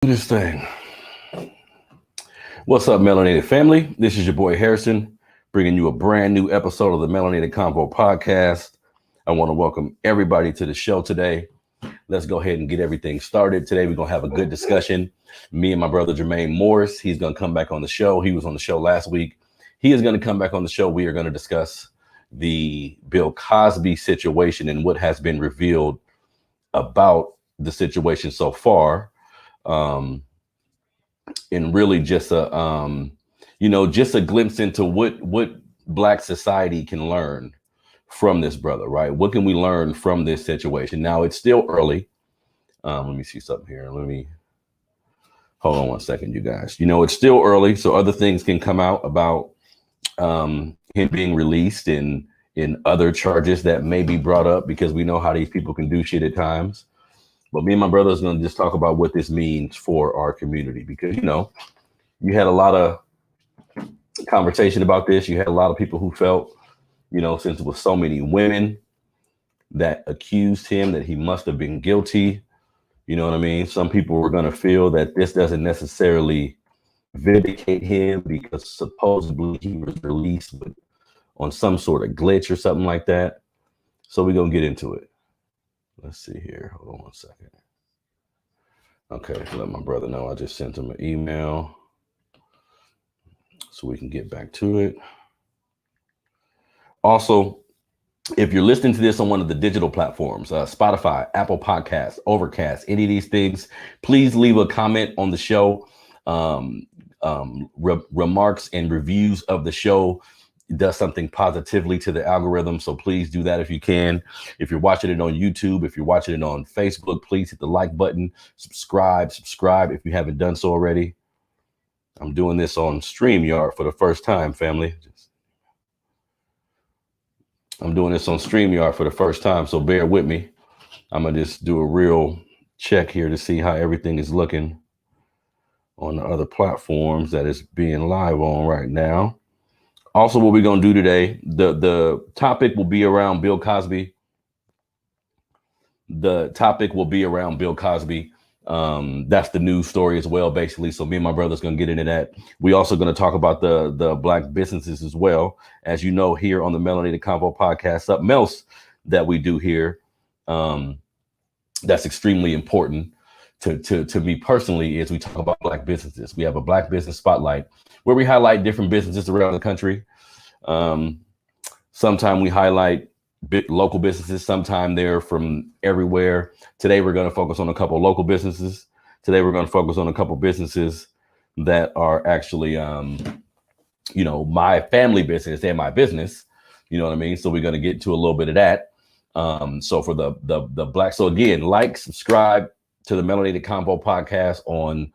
This thing. What's up, Melanated family? This is your boy Harrison, bringing you a brand new episode of the Melanated Convo podcast. I want to welcome everybody to the show today. Let's go ahead and get everything started. Today, we're going to have a good discussion. Me and my brother Jermaine Morris, he's going to come back on the show. He was on the show last week. He is going to come back on the show. We are going to discuss the Bill Cosby situation and what has been revealed about the situation so far. And really just a just a glimpse into what Black society can learn from this brother, right? What can we learn from this situation? Now it's still early. Let me see something here. Let me hold on one second, you guys. It's still early, so other things can come out about him being released and in other charges that may be brought up, because we know how these people can do shit at times. But me and my brother is going to just talk about what this means for our community, because, you had a lot of conversation about this. You had a lot of people who felt, since it was so many women that accused him, that he must have been guilty. You know what I mean? Some people were going to feel that this doesn't necessarily vindicate him because supposedly he was released on some sort of glitch or something like that. So we're going to get into it. Let's see here. Hold on one second. Okay, let my brother know I just sent him an email so we can get back to it. Also, if you're listening to this on one of the digital platforms, Spotify, Apple Podcasts, Overcast, any of these things, please leave a comment on the show. Remarks and reviews of the show does something positively to the algorithm. So please do that if you can. If you're watching it on YouTube, if you're watching it on Facebook, please hit the like button, subscribe if you haven't done so already. I'm doing this on StreamYard for the first time, family. I'm doing this on StreamYard for the first time, so bear with me. I'm going to just do a real check here to see how everything is looking on the other platforms that is being live on right now. Also, what we're going to do today, the topic will be around Bill Cosby. The topic will be around Bill Cosby. That's the news story as well, basically. So me and my brother's going to get into that. We also going to talk about the Black businesses as well. As you know, here on the Melanated Convo podcast, something else that we do here that's extremely important to me personally is we talk about Black businesses. We have a Black business spotlight where we highlight different businesses around the country. Sometimes we highlight local businesses. Sometimes they're from everywhere. Today, we're going to focus on a couple of local businesses. Today, we're going to focus on a couple of businesses that are actually, my family business and my business. You know what I mean? So we're going to get into a little bit of that. So for the Black, so again, like, subscribe to the Melanated Convo podcast on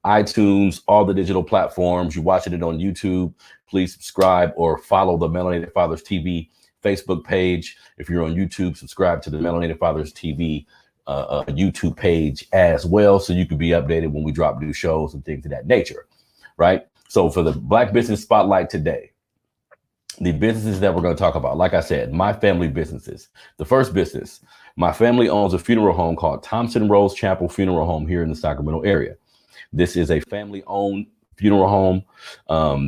iTunes, all the digital platforms. You're watching it on YouTube, please subscribe or follow the Melanated Fathers TV Facebook page. If you're on YouTube, subscribe to the Melanated Fathers TV YouTube page as well, so you can be updated when we drop new shows and things of that nature, right? So for the Black business spotlight today, the businesses that we're going to talk about, like I said, my family businesses. The first business, my family owns a funeral home called Thompson Rose Chapel Funeral Home here in the Sacramento area. This is a family-owned funeral home.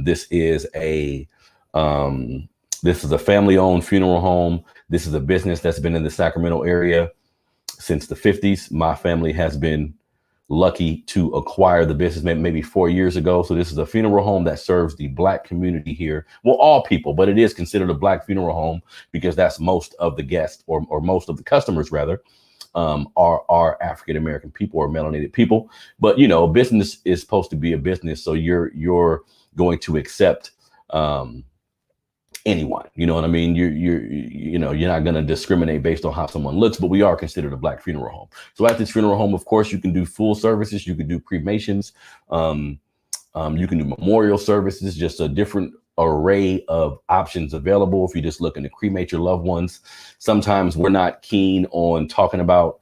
This is a family-owned funeral home. This is a business that's been in the Sacramento area since the 50s. My family has been lucky to acquire the business maybe 4 years ago. So this is a funeral home that serves the Black community here. Well, all people, but it is considered a Black funeral home because that's most of the guests or most of the customers rather. Are African-American people or melanated people. But, a business is supposed to be a business. So you're going to accept anyone, you know what I mean? You're not going to discriminate based on how someone looks, but we are considered a Black funeral home. So at this funeral home, of course, you can do full services. You can do cremations. You can do memorial services, just a different array of options available if you're just looking to cremate your loved ones. Sometimes we're not keen on talking about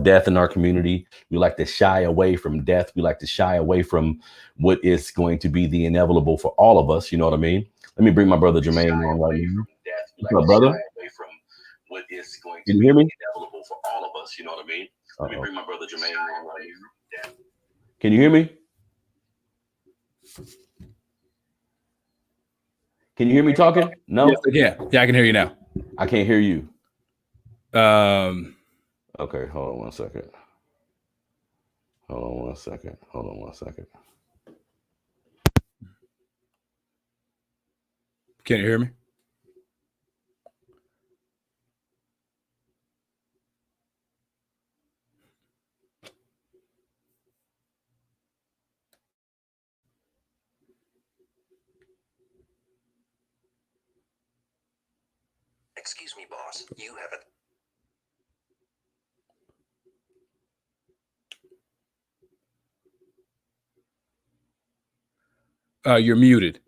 death in our community. We like to shy away from death. We like to shy away from what is going to be the inevitable for all of us. You know what I mean? Let me bring my brother Jermaine on right now. What's up, brother? Can you hear me? Inevitable for all of us. You know what I mean? Let me bring my brother Jermaine on while you. Can you hear me? Can you hear me talking? No. Yes, yeah, I can hear you now. I can't hear you. Okay, hold on one second. Can you hear me? Excuse me, boss. You have it. You're muted.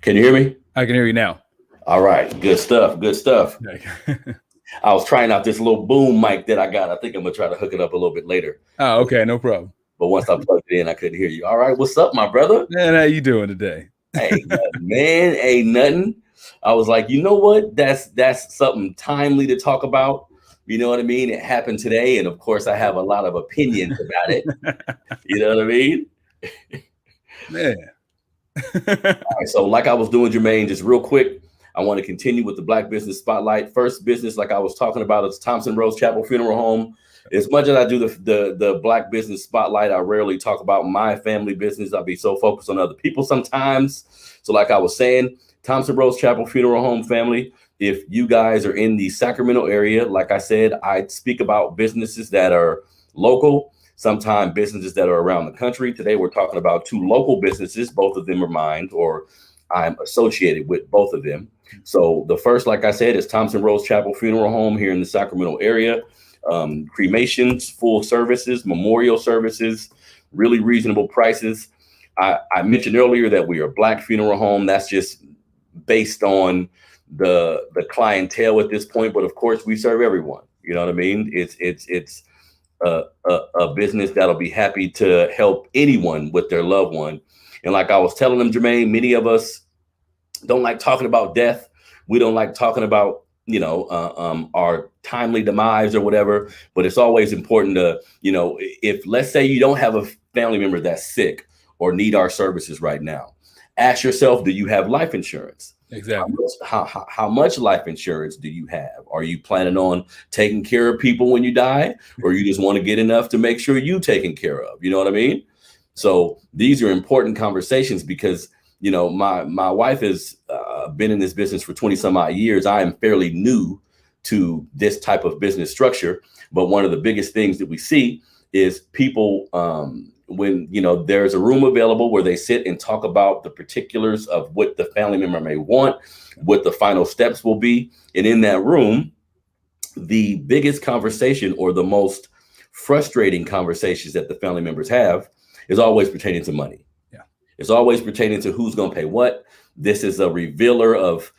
Can you hear me? I can hear you now. All right, good stuff. I was trying out this little boom mic that I got. I think I'm gonna try to hook it up a little bit later. Oh, okay, no problem. But once I plugged it in, I couldn't hear you. All right, what's up, my brother? Man, how you doing today? Hey, man, ain't nothing. I was like, you know what? That's something timely to talk about. You know what I mean? It happened today, and of course, I have a lot of opinions about it. You know what I mean? Man. All right, so like I was doing, Jermaine, just real quick, I want to continue with the Black Business Spotlight. First business, like I was talking about, is Thompson Rose Chapel Funeral Home. As much as I do the Black Business Spotlight, I rarely talk about my family business. I'll be so focused on other people sometimes. So like I was saying, Thompson Rose Chapel Funeral Home family, if you guys are in the Sacramento area, like I said, I speak about businesses that are local, sometimes businesses that are around the country. Today, we're talking about two local businesses. Both of them are mine, or I'm associated with both of them. So the first, like I said, is Thompson Rose Chapel Funeral Home here in the Sacramento area. Cremations, full services, memorial services, really reasonable prices. I mentioned earlier that we are a Black funeral home. That's just based on the clientele at this point. But of course, we serve everyone. You know what I mean? It's a business that'll be happy to help anyone with their loved one. And like I was telling them, Jermaine, many of us don't like talking about death. We don't like talking about, our timely demise or whatever. But it's always important to, if let's say you don't have a family member that's sick or need our services right now, ask yourself, do you have life insurance? Exactly. How much life insurance do you have? Are you planning on taking care of people when you die, or you just want to get enough to make sure you taken care of? You know what I mean? So these are important conversations because, my wife has been in this business for 20 some odd years. I am fairly new to this type of business structure. But one of the biggest things that we see is people, when, there's a room available where they sit and talk about the particulars of what the family member may want, what the final steps will be. And in that room, the biggest conversation or the most frustrating conversations that the family members have is always pertaining to money. Yeah. It's always pertaining to who's going to pay what. This is a revealer of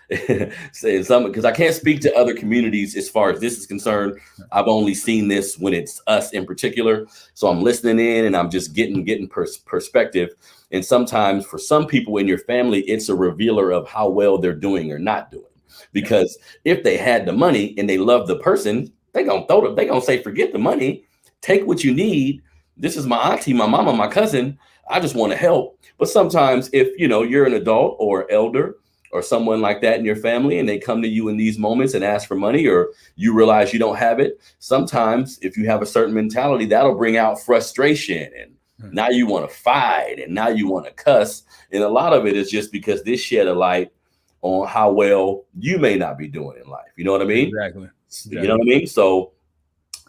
saying something, because I can't speak to other communities as far as this is concerned. I've only seen this when it's us in particular. So I'm listening in and I'm just getting perspective. And sometimes for some people in your family, it's a revealer of how well they're doing or not doing. Because if they had the money and they love the person, they're gonna say, forget the money, take what you need. This is my auntie, my mama, my cousin. I just want to help. But sometimes if, you're an adult or elder or someone like that in your family, and they come to you in these moments and ask for money, or you realize you don't have it, sometimes if you have a certain mentality, that'll bring out frustration. And now you want to fight, and now you want to cuss. And a lot of it is just because this shed a light on how well you may not be doing in life. You know what I mean? Exactly. You know what I mean? So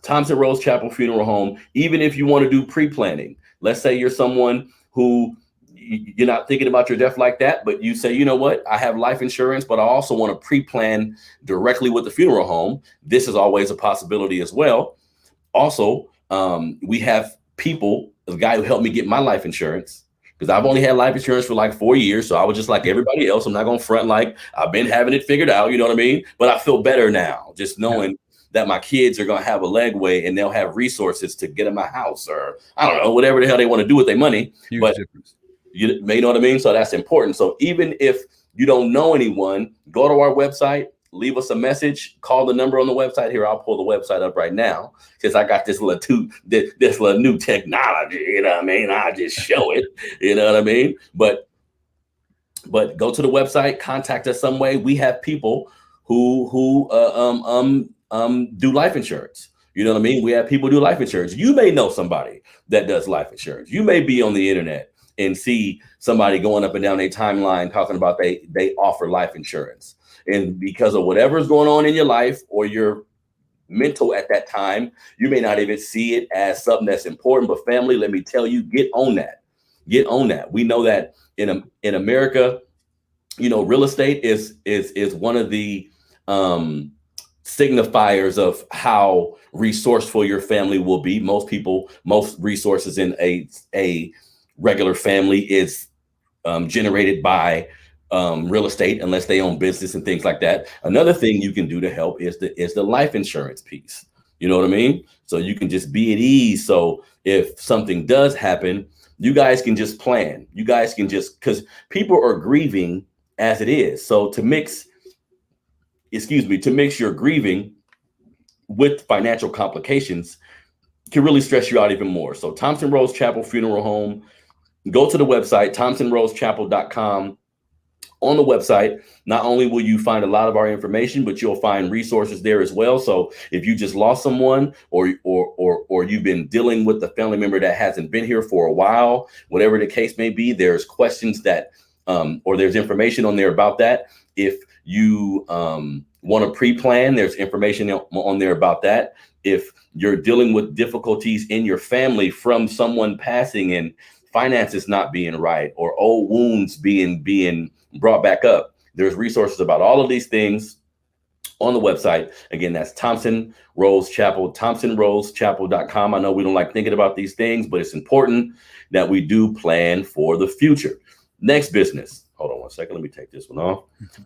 Thompson Rose Chapel Funeral Home, even if you want to do pre-planning, let's say you're someone who you're not thinking about your death like that, but you say, you know what, I have life insurance, but I also want to pre-plan directly with the funeral home. This is always a possibility as well. Also, we have people, the guy who helped me get my life insurance, because I've only had life insurance for like 4 years. So I was just like everybody else. I'm not going to front like I've been having it figured out. You know what I mean? But I feel better now just knowing that my kids are going to have a legway and they'll have resources to get in my house, or I don't know, whatever the hell they want to do with their money. Huge but difference. You may know what I mean? So that's important. So even if you don't know anyone, go to our website, leave us a message, call the number on the website here. I'll pull the website up right now because I got this little new technology. You know what I mean? I just show it. You know what I mean? But go to the website, contact us some way. We have people who do life insurance. You know what I mean? We have people do life insurance. You may know somebody that does life insurance. You may be on the internet and see somebody going up and down a timeline talking about they offer life insurance. And because of whatever's going on in your life or your mental at that time, you may not even see it as something that's important. But family, let me tell you, get on that. Get on that. We know that in America, you know, real estate is one of the signifiers of how resourceful your family will be. Most resources in a regular family is generated by real estate, unless they own business and things like that. Another thing you can do to help is the life insurance piece. You know what I mean? So you can just be at ease. So if something does happen, you guys can just plan. You guys can just, because people are grieving as it is. So to mix your grieving with financial complications can really stress you out even more. So Thompson Rose Chapel Funeral Home, go to the website, thompsonrosechapel.com. On the website, not only will you find a lot of our information, but you'll find resources there as well. So if you just lost someone or you've been dealing with a family member that hasn't been here for a while, whatever the case may be, there's questions that or there's information on there about that. If you want to pre-plan, there's information on there about that. If you're dealing with difficulties in your family from someone passing and finances not being right or old wounds being brought back up, there's resources about all of these things on the website. Again, that's Thompson Rose Chapel, thompsonrosechapel.com. I know we don't like thinking about these things, but it's important that we do plan for the future. Next business. Hold on one second. Let me take this one off.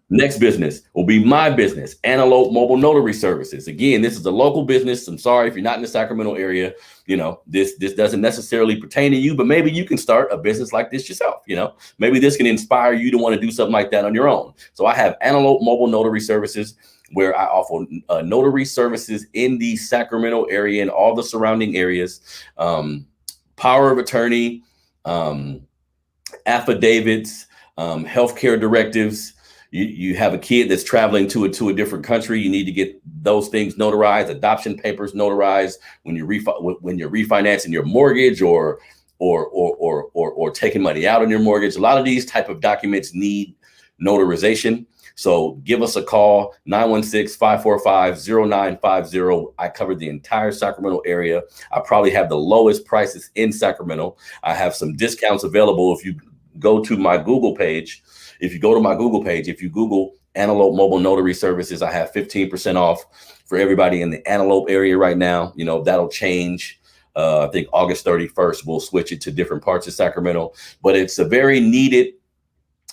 Next business will be my business, Antelope Mobile Notary Services. Again, this is a local business. I'm sorry if you're not in the Sacramento area. You know, this doesn't necessarily pertain to you, but maybe you can start a business like this yourself. You know, maybe this can inspire you to want to do something like that on your own. So I have Antelope Mobile Notary Services, where I offer notary services in the Sacramento area and all the surrounding areas, power of attorney, affidavits, healthcare directives. You have a kid that's traveling to a different country. You need to get those things notarized, adoption papers notarized when you're refinancing your mortgage or taking money out on your mortgage. A lot of these type of documents need notarization. So give us a call, 916-545-0950. I cover the entire Sacramento area. I probably have the lowest prices in Sacramento. I have some discounts available if you go to my Google page. If you Google Antelope Mobile Notary Services, I have 15% off for everybody in the Antelope area right now. You know, that'll change. I think August 31st, we'll switch it to different parts of Sacramento, but it's a very needed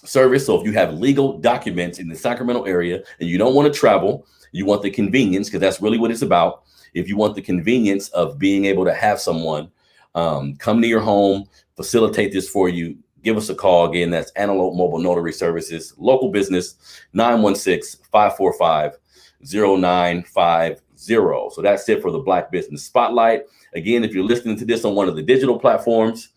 service. So if you have legal documents in the Sacramento area and you don't want to travel, you want the convenience, because that's really what it's about. If you want the convenience of being able to have someone come to your home, facilitate this for you, give us a call. Again, that's Antelope Mobile Notary Services, local business, 916-545-0950. So that's it for the Black Business Spotlight. Again, if you're listening to this on one of the digital platforms,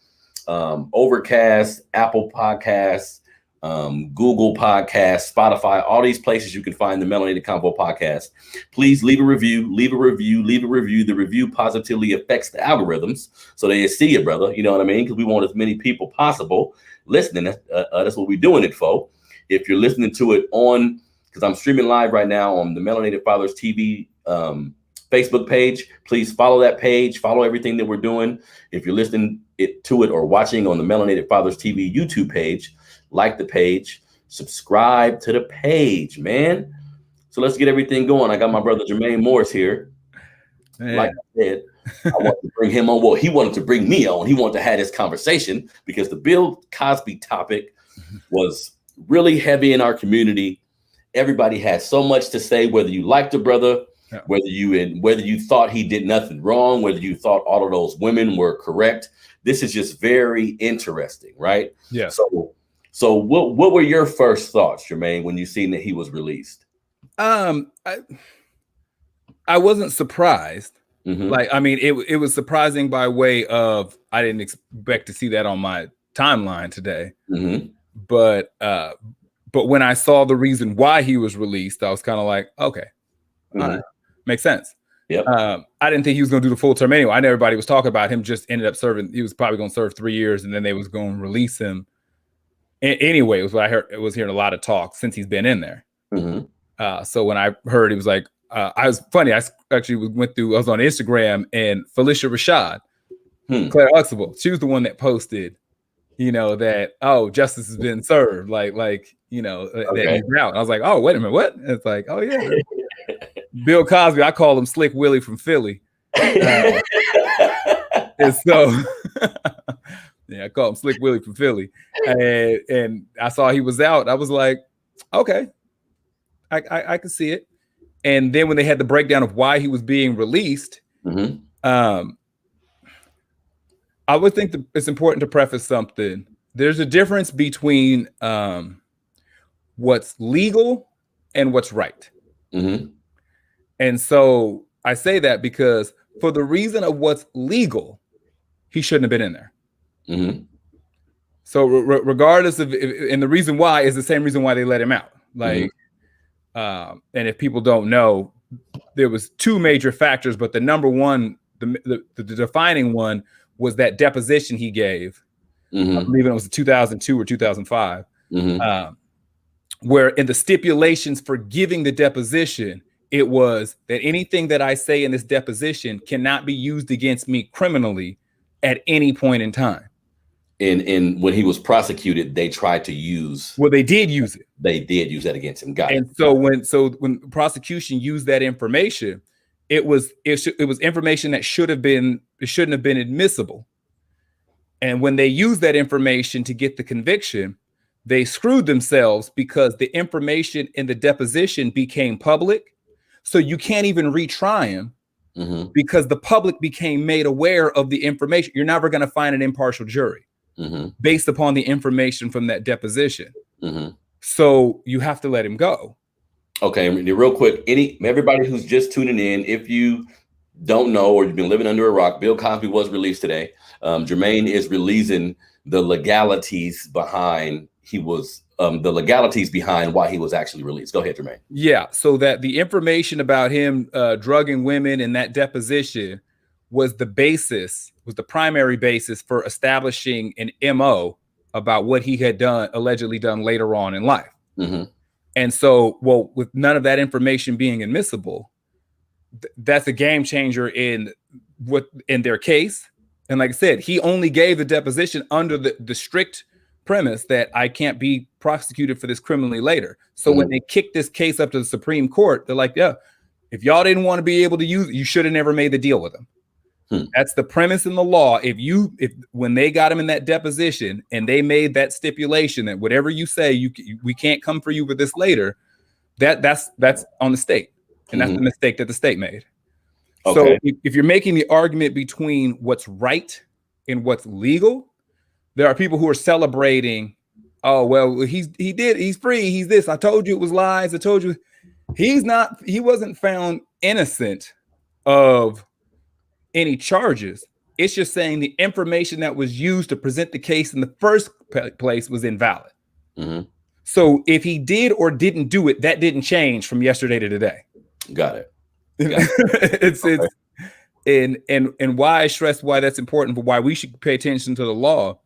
Overcast, Apple Podcasts, Google Podcasts, Spotify, all these places you can find the Melanated Convo podcast. Please leave a review. The review positively affects the algorithms, so they see it, brother. You know what I mean? Because we want as many people possible listening. That's what we're doing it for. If you're listening to it on, because I'm streaming live right now on the Melanated Fathers TV Facebook page, please follow that page. Follow everything that we're doing. If you're listening to it or watching on the Melanated Fathers TV YouTube page, like the page, subscribe to the page, man. So let's get everything going. I got my brother Jermaine Morris here. Man. Like I said, I want to bring him on. Well, he wanted to bring me on. He wanted to have this conversation because the Bill Cosby topic was really heavy in our community. Everybody had so much to say, whether you liked the brother, whether you thought he did nothing wrong, whether you thought all of those women were correct. This is just very interesting, right? Yeah. So what were your first thoughts, Jermaine, when you seen that he was released? I wasn't surprised. Mhm. Like, I mean, it was surprising by way of I didn't expect to see that on my timeline today. Mhm. But when I saw the reason why he was released, I was kind of like, okay, all right, makes sense. Yep. I didn't think he was going to do the full term anyway. I know everybody was talking about him. Just ended up serving. He was probably going to serve 3 years, and then they was going to release him. Anyway, it was what I heard. It was hearing a lot of talk since he's been in there. Mhm. So when I heard, it was like, I was funny. I actually went through. I was on Instagram, and Felicia Rashad, Claire Huxtable, she was the one that posted, that justice has been served, like that he's out. I was like, oh, wait a minute, what? It's like, oh yeah, Bill Cosby. I call him Slick Willie from Philly, and so yeah, I call him Slick Willie from Philly, and I saw he was out. I was like, okay, I can see it. And then when they had the breakdown of why he was being released, I would think that it's important to preface something. There's a difference between what's legal and what's right. And so I say that because for the reason of what's legal, he shouldn't have been in there. So regardless of, and the reason why is the same reason why they let him out. Like, and if people don't know, there was two major factors, but the number one, the defining one, was that deposition he gave. I believe it was 2002 or 2005, where in the stipulations for giving the deposition, it was that anything that I say in this deposition cannot be used against me criminally at any point in time. And when he was prosecuted, they tried to use. Well, they did use it. They did use that against him. Got and it. so when prosecution used that information, it was information that shouldn't have been admissible. And when they used that information to get the conviction, they screwed themselves because the information in the deposition became public. So you can't even retry him because the public became made aware of the information. You're never going to find an impartial jury based upon the information from that deposition. So you have to let him go. Okay, real quick, everybody who's just tuning in, if you don't know or you've been living under a rock, Bill Cosby was released today. Jermaine is releasing the legalities behind why he was actually released. Go ahead, Jermaine. Yeah, so that the information about him drugging women in that deposition was the primary basis for establishing an MO about what he had allegedly done later on in life. And so, with none of that information being admissible, that's a game changer in their case. And like I said, he only gave the deposition under the strict premise that I can't be prosecuted for this criminally later. So when they kicked this case up to the Supreme Court, they're like, yeah, if y'all didn't want to be able to use it, you should have never made the deal with him. That's the premise in the law. If when they got him in that deposition and they made that stipulation that whatever you say, we can't come for you with this later, that's on the state. And that's the mistake that the state made. Okay. So if you're making the argument between what's right and what's legal, there are people who are celebrating, oh, well, he's free. He's this. I told you it was lies. I told you he wasn't found innocent of any charges. It's just saying the information that was used to present the case in the first place was invalid. So if he did or didn't do it, that didn't change from yesterday to today. Got it. It's and why I stress why that's important, but why we should pay attention to the law.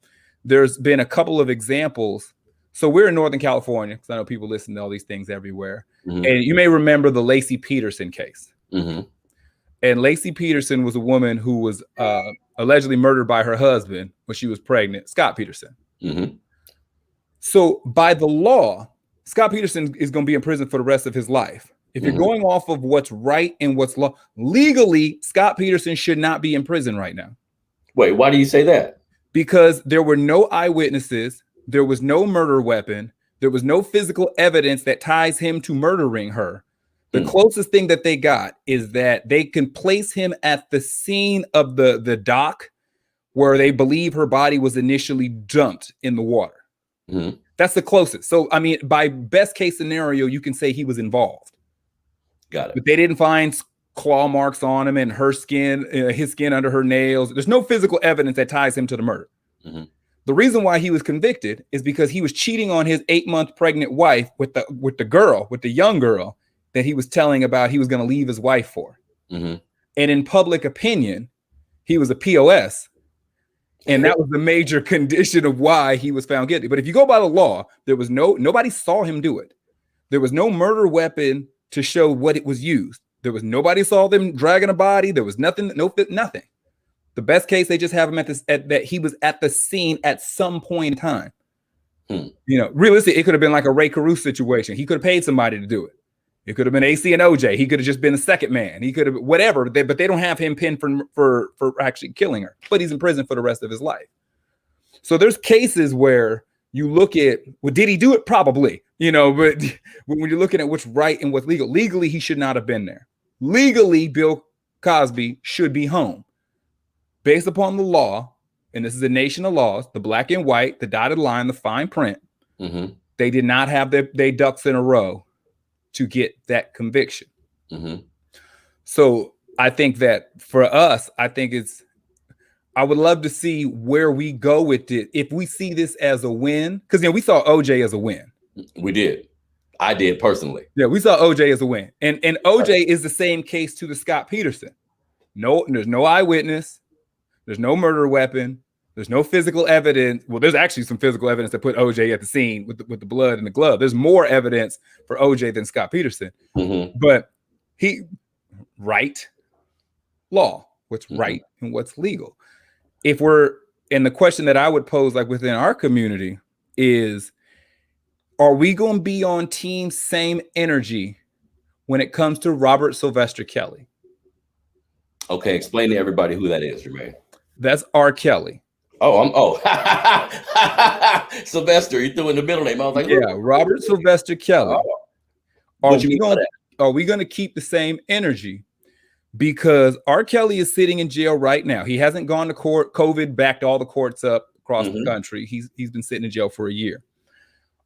There's been a couple of examples. So we're in Northern California, because I know people listen to all these things everywhere. And you may remember the Lacey Peterson case. And Lacey Peterson was a woman who was allegedly murdered by her husband when she was pregnant, Scott Peterson. So by the law, Scott Peterson is going to be in prison for the rest of his life. If you're going off of what's right and what's law, legally, Scott Peterson should not be in prison right now. Wait, why do you say that? Because there were no eyewitnesses. There was no murder weapon. There was no physical evidence that ties him to murdering her. The closest thing that they got is that they can place him at the scene of the dock where they believe her body was initially dumped in the water. That's the closest. So, I mean, by best case scenario, you can say he was involved. Got it. But they didn't find claw marks on him and her skin, his skin under her nails. There's no physical evidence that ties him to the murder. Mm-hmm. The reason why he was convicted is because he was cheating on his 8-month pregnant wife with the young girl that he was telling about he was going to leave his wife for. Mm-hmm. And in public opinion, he was a POS. And that was the major condition of why he was found guilty. But if you go by the law, there was nobody saw him do it. There was no murder weapon to show what it was used. There was nobody saw them dragging a body. There was nothing. The best case, they just have him that he was at the scene at some point in time. Realistically, it could have been like a Ray Caruso situation. He could have paid somebody to do it. It could have been AC and OJ. He could have just been the second man. He could have whatever. But they don't have him pinned for actually killing her. But he's in prison for the rest of his life. So there's cases where you look at, well, did he do it? Probably. But when you're looking at what's right and what's legal, legally he should not have been there. Legally, Bill Cosby should be home, based upon the law. And this is a nation of laws: the black and white, the dotted line, the fine print. Mm-hmm. They did not have their ducks in a row to get that conviction. Mm-hmm. So I think that for us, I would love to see where we go with it. If we see this as a win, because we saw OJ as a win. We did. I did personally. Yeah, we saw OJ as a win. And OJ is the same case to the Scott Peterson. No, there's no eyewitness. There's no murder weapon. There's no physical evidence. Well, there's actually some physical evidence that put OJ at the scene with the blood and the glove. There's more evidence for OJ than Scott Peterson. Mm-hmm. But law, what's Mm-hmm. right and what's legal. And the question that I would pose, like within our community, is, are we going to be on team same energy when it comes to Robert Sylvester Kelly? Okay, explain to everybody who that is, Jermaine. That's R. Kelly. Sylvester, you threw in the middle name. I was like, yeah, Robert Sylvester Kelly. Are we going to keep the same energy? Because R. Kelly is sitting in jail right now. He hasn't gone to court. COVID backed all the courts up across the country. He's been sitting in jail for a year.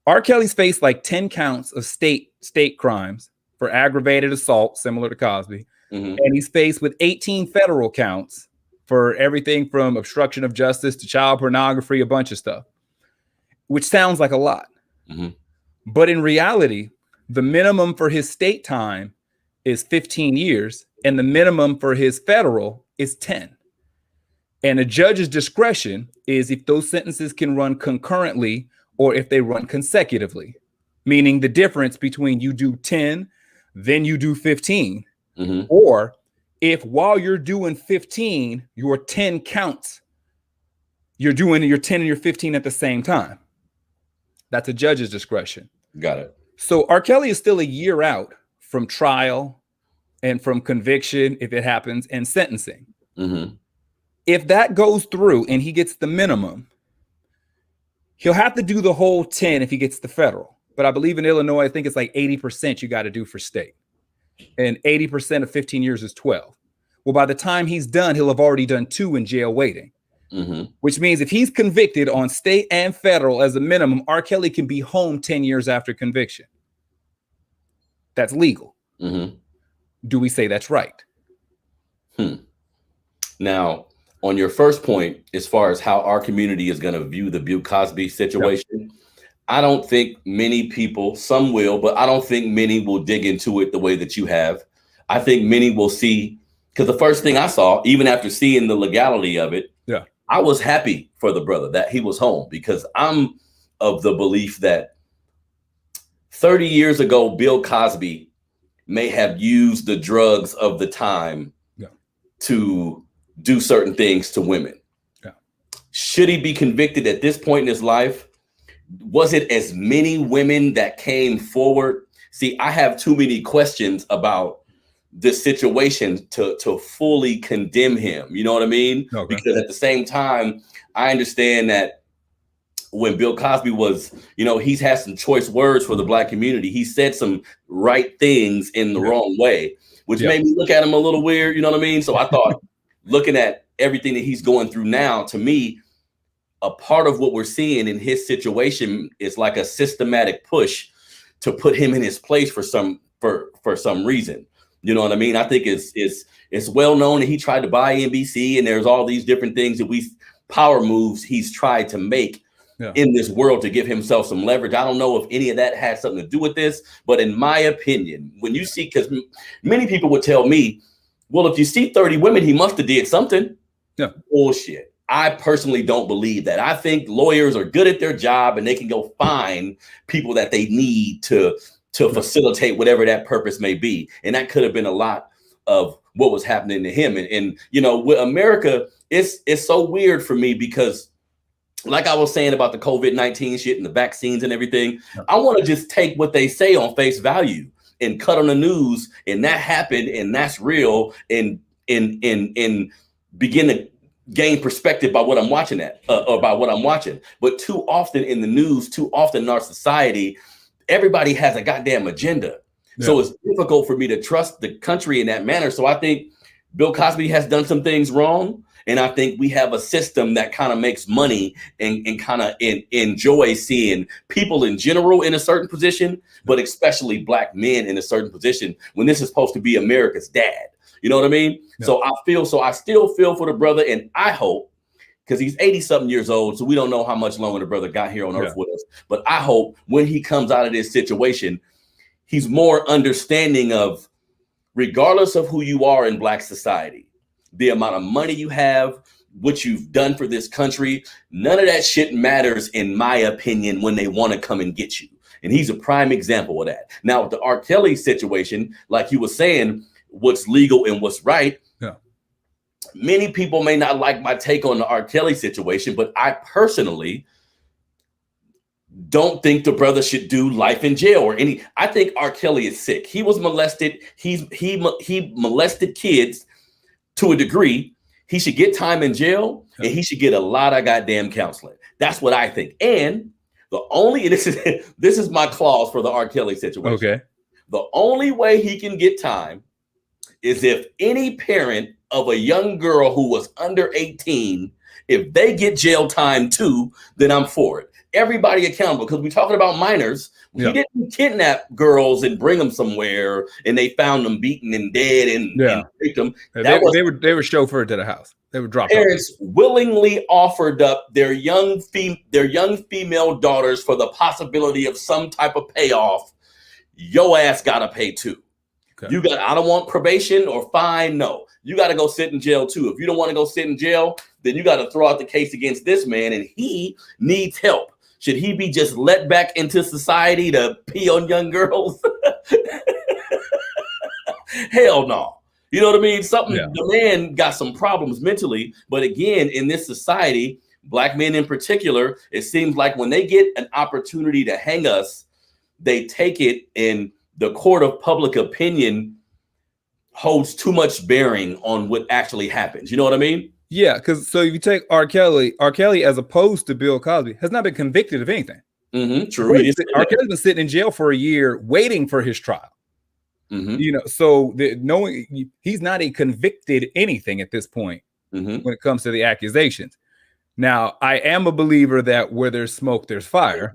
R. Kelly's faced like 10 counts of state crimes for aggravated assault, similar to Cosby. Mm-hmm. And he's faced with 18 federal counts for everything from obstruction of justice to child pornography, a bunch of stuff, which sounds like a lot. Mm-hmm. But in reality, the minimum for his state time is 15 years, and the minimum for his federal is 10. And a judge's discretion is if those sentences can run concurrently or if they run consecutively, meaning the difference between you do 10, then you do 15, or if while you're doing 15, your 10 counts, you're doing your 10 and your 15 at the same time. That's a judge's discretion. Got it. So R. Kelly is still a year out from trial and from conviction, if it happens, and sentencing. Mm-hmm. If that goes through and he gets the minimum, he'll have to do the whole 10 if he gets the federal. But I believe in Illinois, I think it's like 80% you got to do for state. And 80% of 15 years is 12. Well, by the time he's done, he'll have already done 2 in jail waiting. Mm-hmm. Which means if he's convicted on state and federal as a minimum, R. Kelly can be home 10 years after conviction. That's legal. Mm-hmm. Do we say that's right? Now, on your first point, as far as how our community is going to view the Bill Cosby situation, I don't think many people, some will, but I don't think many will dig into it the way that you have. I think many will see, because the first thing I saw, even after seeing the legality of it, I was happy for the brother that he was home, because I'm of the belief that 30 years ago, Bill Cosby may have used the drugs of the time to do certain things to women. Should he be convicted at this point in his life? Was it as many women that came forward? See, I have too many questions about this situation to fully condemn him. You know what I mean? Okay. Because at the same time, I understand that when Bill Cosby was, he's had some choice words for the Black community. He said some right things in the wrong way, which made me look at him a little weird. You know what I mean? So I thought, looking at everything that he's going through now, to me, a part of what we're seeing in his situation is like a systematic push to put him in his place for some reason. You know what I mean? I think it's well known that he tried to buy NBC, and there's all these different things that power moves he's tried to make in this world to give himself some leverage. I don't know if any of that has something to do with this, but in my opinion, when you see, because many people would tell me, well, if you see 30 women, he must have did something. Yeah. Bullshit. I personally don't believe that. I think lawyers are good at their job and they can go find people that they need to facilitate whatever that purpose may be. And that could have been a lot of what was happening to him. And you know, with America, it's so weird for me because, like I was saying about the COVID-19 shit and the vaccines and everything, I want to just take what they say on face value and cut on the news, and that happened, and that's real, and begin to gain perspective by what I'm watching or by what I'm watching. But too often in the news, too often in our society, everybody has a goddamn agenda. Yeah. So it's difficult for me to trust the country in that manner. So I think Bill Cosby has done some things wrong. And I think we have a system that kind of makes money and kind of enjoys seeing people in general in a certain position, but especially black men in a certain position when this is supposed to be America's dad. You know what I mean? Yeah. So I still feel for the brother, and I hope, because he's 80-something years old, so we don't know how much longer the brother got here on earth with us. But I hope when he comes out of this situation, he's more understanding of, regardless of who you are in black society, the amount of money you have, what you've done for this country, none of that shit matters, in my opinion, when they want to come and get you. And he's a prime example of that. Now, with the R. Kelly situation, like you were saying, what's legal and what's right. Yeah. Many people may not like my take on the R. Kelly situation, but I personally don't think the brother should do life in jail or any. I think R. Kelly is sick. He was molested. He molested kids to a degree. He should get time in jail, and he should get a lot of goddamn counseling. That's what I think. And this is my clause for the R. Kelly situation. Okay. The only way he can get time is if any parent of a young girl who was under 18, if they get jail time too, then I'm for it. Everybody accountable, because we're talking about minors. Yeah. He didn't kidnap girls and bring them somewhere, and they found them beaten and dead and raped them. They were chauffeured to the house. They were dropped. Parents willingly offered up their young female daughters for the possibility of some type of payoff. Your ass gotta pay too. Okay. I don't want probation or fine. No, you got to go sit in jail too. If you don't want to go sit in jail, then you got to throw out the case against this man, and he needs help. Should he be just let back into society to pee on young girls? Hell no. You know what I mean? The man got some problems mentally, but again, in this society, black men in particular, it seems like when they get an opportunity to hang us, they take it, and the court of public opinion holds too much bearing on what actually happens. You know what I mean? Yeah, because so if you take R. Kelly, as opposed to Bill Cosby, has not been convicted of anything. Mm-hmm, true. R. Kelly's been sitting in jail for a year waiting for his trial. Mm-hmm. You know, so knowing he's not a convicted anything at this point when it comes to the accusations. Now, I am a believer that where there's smoke, there's fire.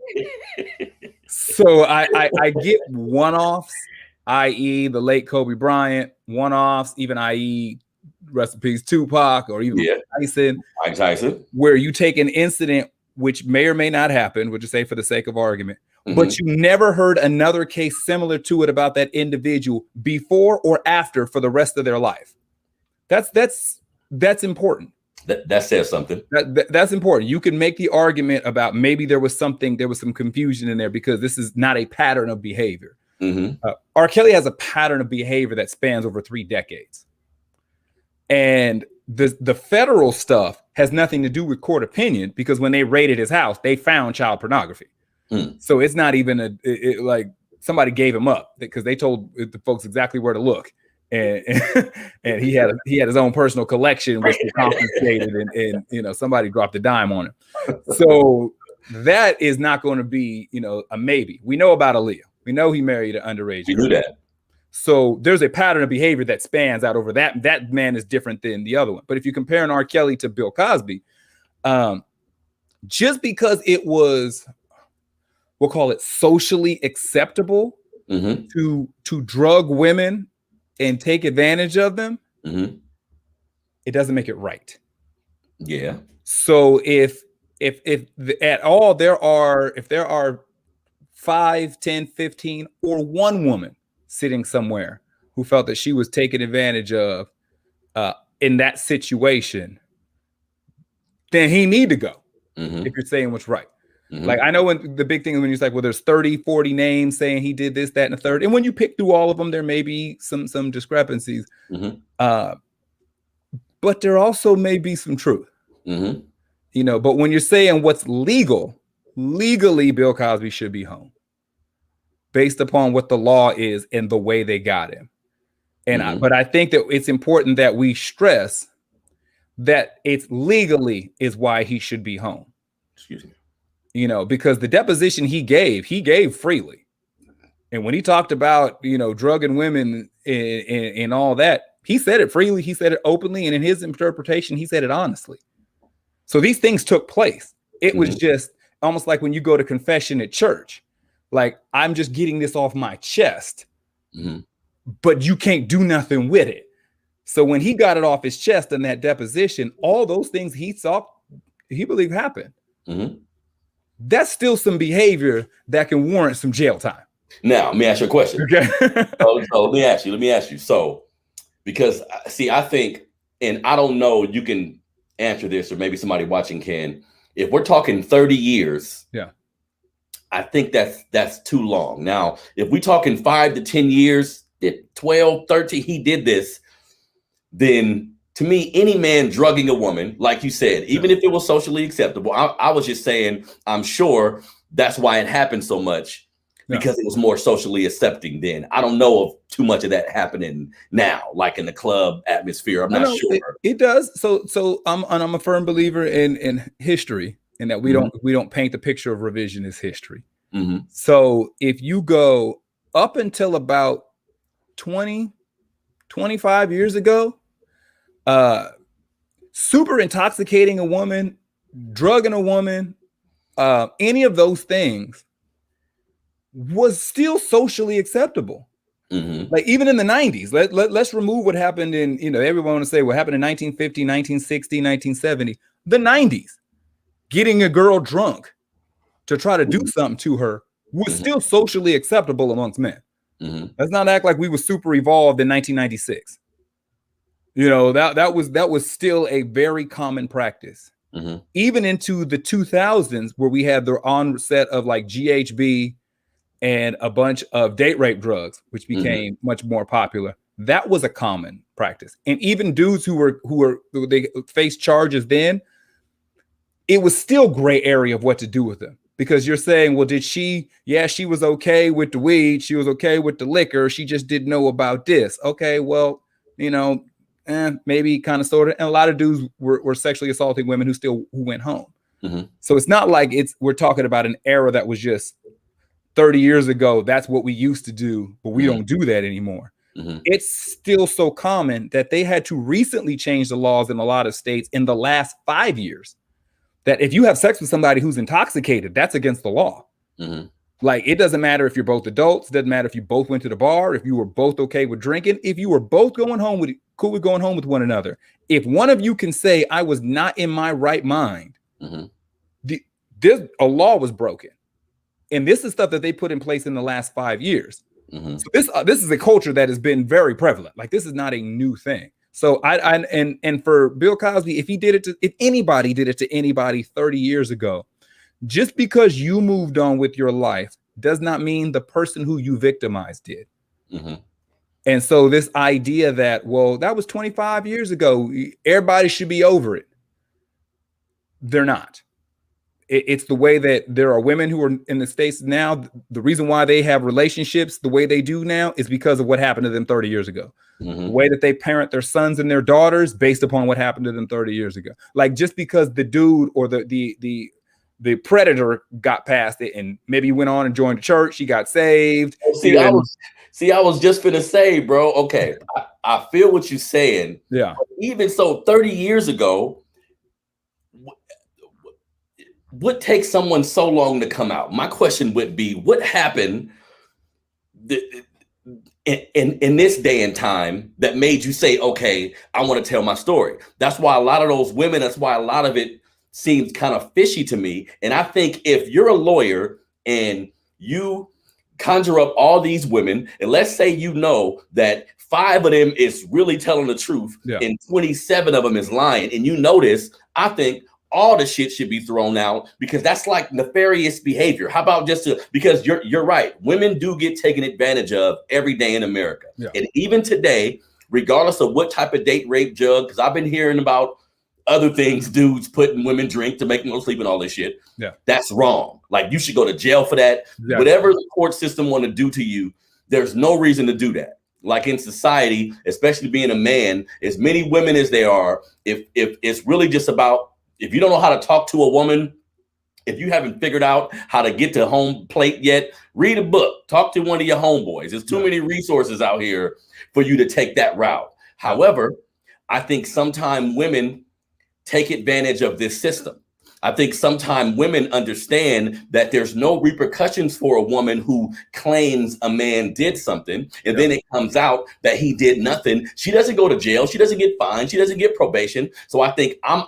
So I get one-offs, i.e. the late Kobe Bryant, one-offs, even i.e. rest in peace Tupac, or even Mike Tyson, where you take an incident which may or may not happen, we'll just say for the sake of argument, but you never heard another case similar to it about that individual before or after for the rest of their life. That's important. That says something. That's important. You can make the argument about maybe there was some confusion in there because this is not a pattern of behavior. R. Kelly has a pattern of behavior that spans over 3 decades. And the federal stuff has nothing to do with court opinion, because when they raided his house, they found child pornography. So it's not even like somebody gave him up, because they told the folks exactly where to look. And he had his own personal collection, which was confiscated, and you know, somebody dropped a dime on him. So that is not going to be, you know, a maybe. We know about Aaliyah. We know he married an underage. We knew that. So there's a pattern of behavior that spans out over that. That man is different than the other one. But if you compare an R. Kelly to Bill Cosby, just because it was, we'll call it socially acceptable to drug women and take advantage of them, Mm-hmm. it doesn't make it right. Yeah. So if at all there are 5, 10, 15, or one woman sitting somewhere who felt that she was taken advantage of in that situation, then he need to go. Mm-hmm. If you're saying what's right. Mm-hmm. Like, I know when the big thing is when you're like, well, there's 30, 40 names saying he did this, that, and the third. And when you pick through all of them, there may be some discrepancies. Mm-hmm. But there also may be some truth. Mm-hmm. You know, but when you're saying what's legally Bill Cosby should be home based upon what the law is and the way they got him. And but I think that it's important that we stress that it's legally is why he should be home. Excuse me. You know, because the deposition he gave freely. And when he talked about, you know, drugging women and all that, he said it freely, he said it openly, and in his interpretation, he said it honestly. So these things took place. It was just almost like when you go to confession at church, like, I'm just getting this off my chest, but you can't do nothing with it. So when he got it off his chest in that deposition, all those things he saw, he believed happened. That's still some behavior that can warrant some jail time. Now, let me ask you a question. Okay. so let me ask you. So, because see, I think, and I don't know, you can answer this, or maybe somebody watching can. If we're talking 30 years, I think that's too long. Now, if we talking 5 to 10 years, 12, 13, he did this, then to me, any man drugging a woman, like you said, even if it was socially acceptable, I was just saying, I'm sure that's why it happened so much, because it was more socially accepting then. I don't know of too much of that happening now, like in the club atmosphere. I'm not sure. It does. So I'm a firm believer in history, and that we don't paint the picture of revisionist history. So if you go up until about 20, 25 years ago, super intoxicating a woman, drugging a woman, any of those things was still socially acceptable. Like, even in the 90s, let's remove what happened in, you know, everyone want to say what happened in 1950, 1960, 1970, the 90s. Getting a girl drunk to try to do something to her was still socially acceptable amongst men. Let's not act like we were super evolved in 1996. You know, that was still a very common practice. Even into the 2000s, where we had the onset of like GHB and a bunch of date rape drugs, which became much more popular. That was a common practice. And even dudes who they faced charges then, it was still gray area of what to do with them. Because you're saying, well, did she? Yeah, she was okay with the weed. She was okay with the liquor. She just didn't know about this. Okay, well, you know, maybe kind of sort of. And a lot of dudes were sexually assaulting women who went home. So it's not like we're talking about an era that was just 30 years ago. That's what we used to do, but we don't do that anymore. It's still so common that they had to recently change the laws in a lot of states in the last 5 years, that if you have sex with somebody who's intoxicated, that's against the law. Like, it doesn't matter if you're both adults. It doesn't matter if you both went to the bar, if you were both okay with drinking, if you were both cool with going home with one another. If one of you can say, I was not in my right mind, a law was broken. And this is stuff that they put in place in the last 5 years. So this is a culture that has been very prevalent. Like, this is not a new thing. So and for Bill Cosby, if anybody did it to anybody 30 years ago, just because you moved on with your life does not mean the person who you victimized did. And so this idea that, well, that was 25 years ago, everybody should be over it. They're not. It's the way that there are women who are in the States now. The reason why they have relationships the way they do now is because of what happened to them 30 years ago. The way that they parent their sons and their daughters based upon what happened to them 30 years ago. Like, just because the dude or the predator got past it and maybe went on and joined the church, he got saved. I was just gonna say, bro. Okay, I feel what you're saying. Yeah. Even so, 30 years ago, what takes someone so long to come out? My question would be, what happened? in this day and time that made you say, okay, I want to tell my story. That's why a lot of those women, that's why a lot of it seems kind of fishy to me. And I think if you're a lawyer and you conjure up all these women, and let's say you know that 5 of them is really telling the truth, and 27 of them is lying, and you know this, I think all the shit should be thrown out, because that's like nefarious behavior. How about because you're right. Women do get taken advantage of every day in America. Yeah. And even today, regardless of what type of date rape drug, because I've been hearing about other things, dudes putting women drink to make them go sleep and all this shit. Yeah. That's wrong. Like, you should go to jail for that. Exactly. Whatever the court system want to do to you, there's no reason to do that. Like in society, especially being a man, as many women as there are, if it's really just about, if you don't know how to talk to a woman, if you haven't figured out how to get to home plate yet, read a book, talk to one of your homeboys. There's too many resources out here for you to take that route. However, I think sometimes women take advantage of this system. I think sometimes women understand that there's no repercussions for a woman who claims a man did something, and then it comes out that he did nothing. She doesn't go to jail. She doesn't get fined. She doesn't get probation. So I think I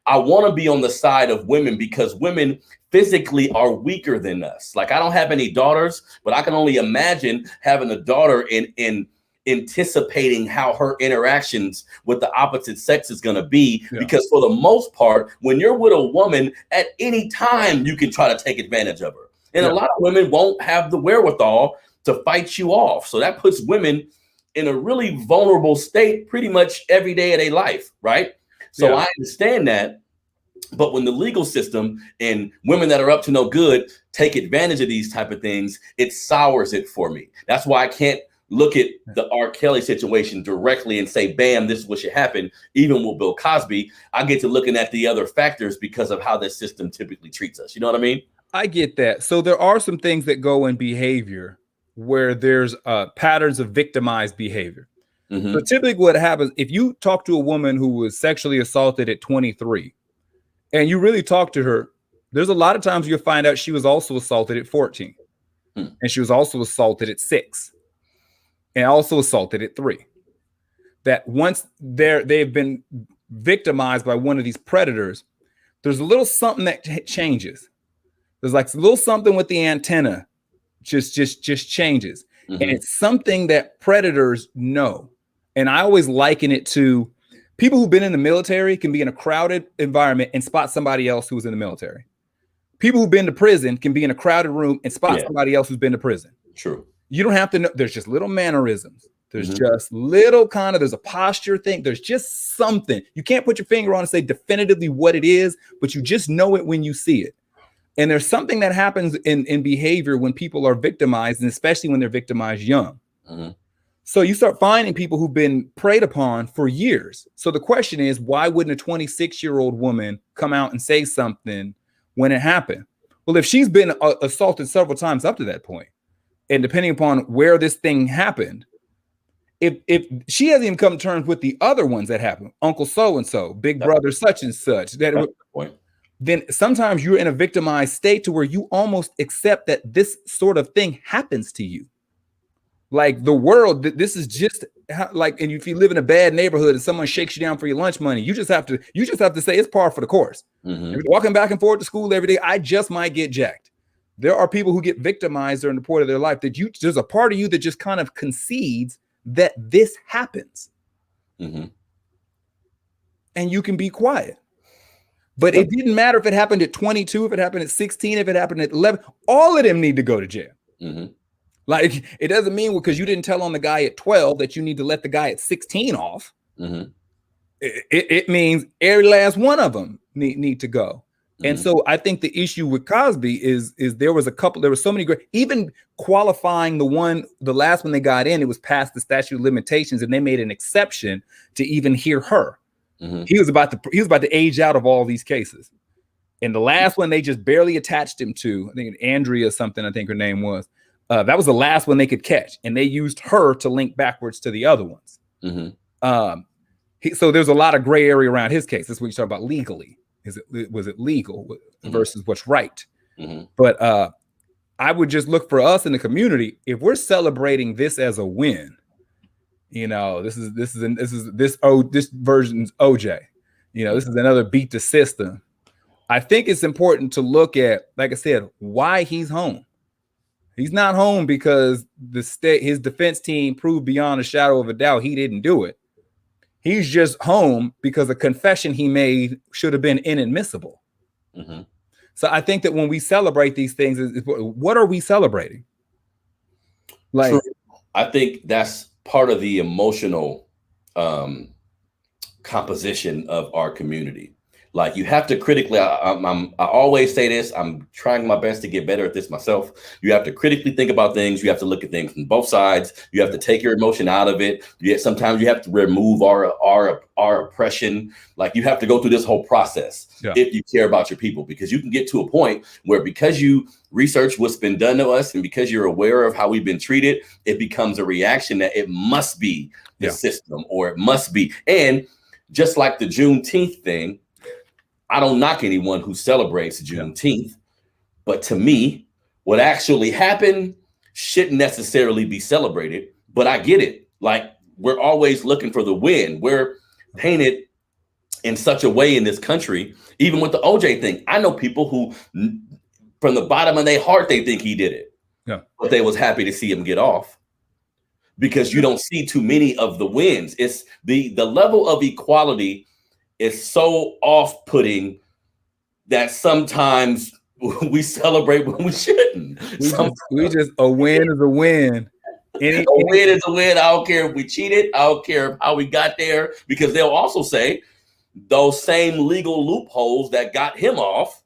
want to be on the side of women, because women physically are weaker than us. Like, I don't have any daughters, but I can only imagine having a daughter in anticipating how her interactions with the opposite sex is going to be, because for the most part, when you're with a woman, at any time you can try to take advantage of her, and a lot of women won't have the wherewithal to fight you off. So that puts women in a really vulnerable state pretty much every day of their life, right? So I understand that, but when the legal system and women that are up to no good take advantage of these type of things, it sours it for me. That's why I can't look at the R. Kelly situation directly and say, bam, this is what should happen. Even with Bill Cosby, I get to looking at the other factors because of how this system typically treats us. You know what I mean? I get that. So there are some things that go in behavior where there's patterns of victimized behavior. Mm-hmm. So typically what happens, if you talk to a woman who was sexually assaulted at 23 and you really talk to her, there's a lot of times you'll find out she was also assaulted at 14 and she was also assaulted at 6. And also assaulted at 3. That once they've been victimized by one of these predators, there's a little something that changes. There's like a little something with the antenna just changes. Mm-hmm. And it's something that predators know. And I always liken it to people who've been in the military can be in a crowded environment and spot somebody else who was in the military. People who've been to prison can be in a crowded room and spot somebody else who's been to prison. True. You don't have to know. There's just little mannerisms. There's just little there's a posture thing. There's just something. You can't put your finger on and say definitively what it is, but you just know it when you see it. And there's something that happens in behavior when people are victimized, and especially when they're victimized young. Mm-hmm. So you start finding people who've been preyed upon for years. So the question is, why wouldn't a 26-year-old woman come out and say something when it happened? Well, if she's been assaulted several times up to that point, and depending upon where this thing happened, if she hasn't even come to terms with the other ones that happened, Uncle so-and-so, Big Brother such and such, then sometimes you're in a victimized state to where you almost accept that this sort of thing happens to you. Like the world, this is just like, and if you live in a bad neighborhood and someone shakes you down for your lunch money, you just have to say it's par for the course. Mm-hmm. If you're walking back and forth to school every day, I just might get jacked. There are people who get victimized during the point of their life that there's a part of you that just kind of concedes that this happens. Mm-hmm. And you can be quiet. But it didn't matter if it happened at 22, if it happened at 16, if it happened at 11, all of them need to go to jail. Mm-hmm. Like, it doesn't mean because you didn't tell on the guy at 12 that you need to let the guy at 16 off. Mm-hmm. It means every last one of them need to go. And so I think the issue with Cosby is there were so many great, even qualifying the last one they got in, it was past the statute of limitations, and they made an exception to even hear her. Mm-hmm. He was about to age out of all these cases. And the last one they just barely attached him to, I think Andrea something, I think her name was, that was the last one they could catch. And they used her to link backwards to the other ones. Mm-hmm. So there's a lot of gray area around his case. That's what you talk about legally. Was it legal versus what's right? Mm-hmm. But I would just look for us in the community. If we're celebrating this as a win, you know, this version's OJ. You know, this is another beat the system. I think it's important to look at, like I said, why he's home. He's not home because his defense team proved beyond a shadow of a doubt he didn't do it. He's just home because a confession he made should have been inadmissible. Mm-hmm. So I think that when we celebrate these things, what are we celebrating? Like, True. I think that's part of the emotional composition of our community. Like, you have to critically, I always say this, I'm trying my best to get better at this myself. You have to critically think about things. You have to look at things from both sides. You have to take your emotion out of it. Sometimes you have to remove our oppression. Like, you have to go through this whole process if you care about your people, because you can get to a point where, because you research what's been done to us and because you're aware of how we've been treated, it becomes a reaction that it must be the system, or it must be. And just like the Juneteenth thing, I don't knock anyone who celebrates Juneteenth, but to me, what actually happened shouldn't necessarily be celebrated. But I get it. Like, we're always looking for the win. We're painted in such a way in this country, even with the OJ thing. I know people who, from the bottom of their heart, they think he did it, but they was happy to see him get off, because you don't see too many of the wins. It's the level of equality is so off-putting that sometimes we celebrate when we shouldn't. We just a win is a win. A win is a win. I don't care if we cheated. I don't care how we got there, because they'll also say those same legal loopholes that got him off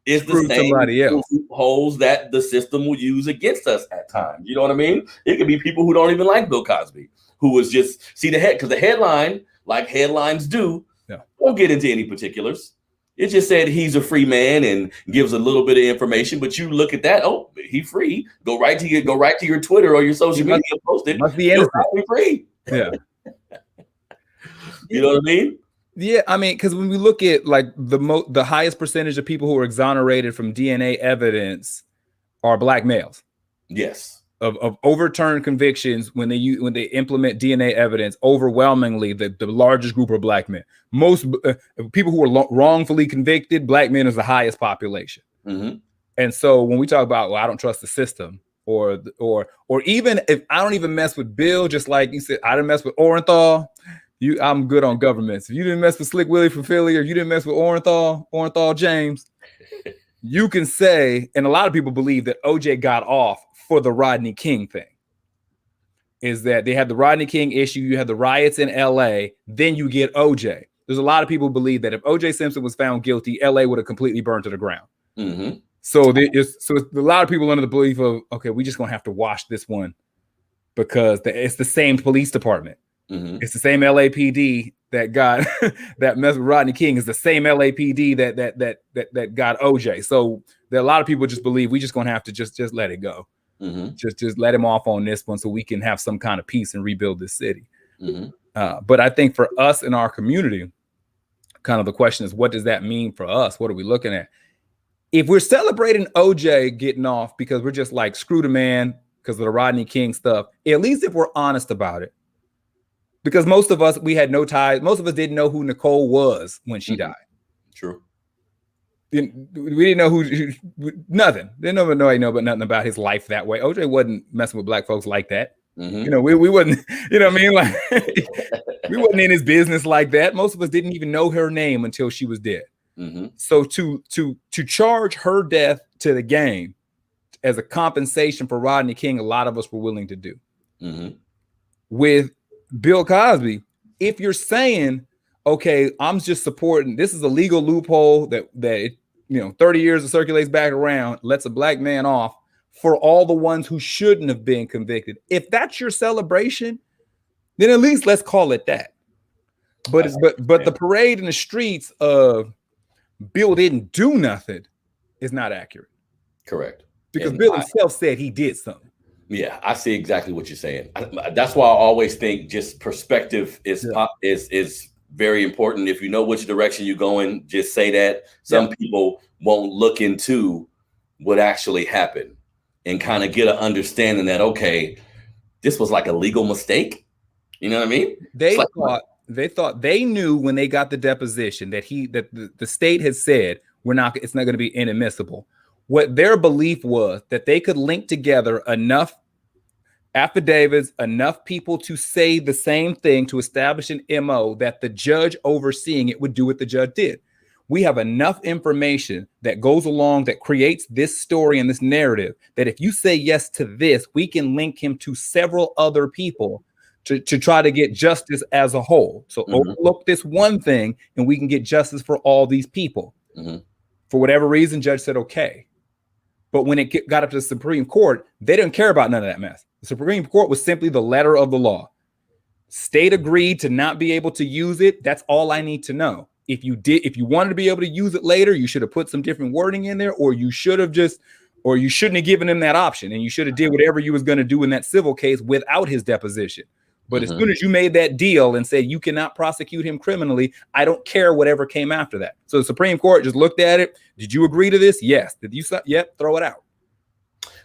is the same loopholes that the system will use against us at times. You know what I mean? It could be people who don't even like Bill Cosby, who was just because the headline, like headlines do, won't get into any particulars. It just said he's a free man and gives a little bit of information, but you look at that, oh, he free. Go right to your Twitter or your social media, post it. Must be innocent. Free. Yeah. You know what I mean? Yeah, I mean, because when we look at like the highest percentage of people who are exonerated from DNA evidence are Black males. Yes. Of overturned convictions, when they implement DNA evidence, overwhelmingly the largest group are Black men. Most people who are wrongfully convicted, Black men is the highest population. Mm-hmm. And so when we talk about, well, I don't trust the system, or even if I don't even mess with Bill, just like you said, I didn't mess with Orenthal. I'm good on governments. If you didn't mess with Slick Willie from Philly, or you didn't mess with Orenthal James, you can say, and a lot of people believe that OJ got off for the Rodney King thing, is that they had the Rodney King issue, you had the riots in LA, then you get OJ. There's a lot of people who believe that if OJ Simpson was found guilty, LA would have completely burned to the ground. Mm-hmm. So it's a lot of people under the belief of, okay, we just gonna have to wash this one because it's the same police department. Mm-hmm. It's the same LAPD that got that mess with Rodney King is the same LAPD that got OJ. So there are a lot of people just believe we just gonna have to just let it go. Mm-hmm. Just let him off on this one so we can have some kind of peace and rebuild this city. Mm-hmm. But I think for us in our community, kind of the question is, what does that mean for us? What are we looking at? If we're celebrating OJ getting off because we're just like, screw the man because of the Rodney King stuff, at least if we're honest about it, because most of us, we had no ties. Most of us didn't know who Nicole was when she died. True. We didn't know nothing. Didn't know but nothing about his life that way. OJ wasn't messing with Black folks like that. Mm-hmm. You know, we wasn't, you know what I mean? Like, we wasn't in his business like that. Most of us didn't even know her name until she was dead. Mm-hmm. So to charge her death to the game as a compensation for Rodney King, a lot of us were willing to do. Mm-hmm. With Bill Cosby, if you're saying, okay, I'm just supporting, this is a legal loophole that 30 years it circulates back around, lets a Black man off for all the ones who shouldn't have been convicted. If that's your celebration, then at least let's call it that. But the parade in the streets of Bill didn't do nothing is not accurate. Correct. Because Bill himself said he did something. Yeah, I see exactly what you're saying. That's why I always think just perspective is very important. If you know which direction you're going, just say that. Some people won't look into what actually happened. and kind of get an understanding that, okay, this was like a legal mistake. You know what I mean? They thought they knew when they got the deposition that the state had said it's not going to be inadmissible. What their belief was that they could link together enough affidavits, enough people to say the same thing to establish an MO that the judge overseeing it would do what the judge did. We have enough information that goes along that creates this story and this narrative that if you say yes to this, we can link him to several other people to try to get justice as a whole. So overlook this one thing and we can get justice for all these people. For whatever reason, judge said, okay. But when it got up to the Supreme Court, they didn't care about none of that mess. The Supreme Court was simply the letter of the law. State agreed to not be able to use it. That's all I need to know. If you wanted to be able to use it later, you should have put some different wording in there, or you shouldn't have given him that option, and you should have did whatever you was going to do in that civil case without his deposition. But as soon as you made that deal and said you cannot prosecute him criminally, I don't care whatever came after that. So the Supreme Court just looked at it. Did you agree to this? Yes. Did you? Yep. Throw it out.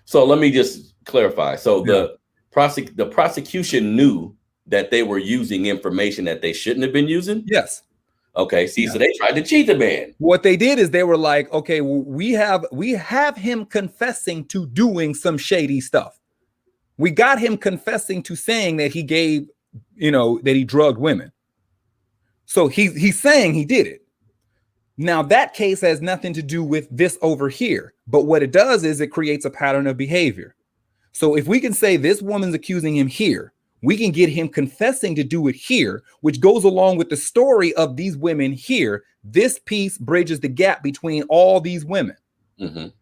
So let me just clarify. So the prosecution knew that they were using information that they shouldn't have been using? Yes. Okay. See, so they tried to cheat the man. What they did is they were like, okay, well, we have him confessing to doing some shady stuff. We got him confessing to saying that he gave, that he drugged women. So he's saying he did it. Now that case has nothing to do with this over here, but what it does is it creates a pattern of behavior. So if we can say this woman's accusing him here, we can get him confessing to do it here, which goes along with the story of these women here. This piece bridges the gap between all these women.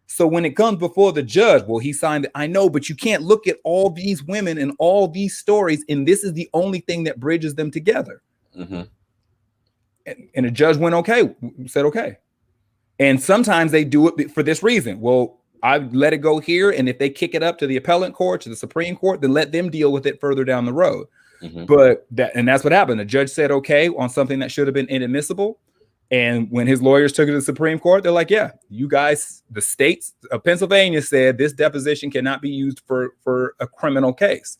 So when it comes before the judge, well, he signed it. I know, but you can't look at all these women and all these stories, and this is the only thing that bridges them together. And the judge went, said, okay. And sometimes they do it for this reason. Well, I let it go here, and if they kick it up to the appellate court, to the Supreme Court, then let them deal with it further down the road. But that's what happened. The judge said, okay, on something that should have been inadmissible. And when his lawyers took it to the Supreme Court, they're like, yeah, you guys, the states of Pennsylvania said this deposition cannot be used for a criminal case.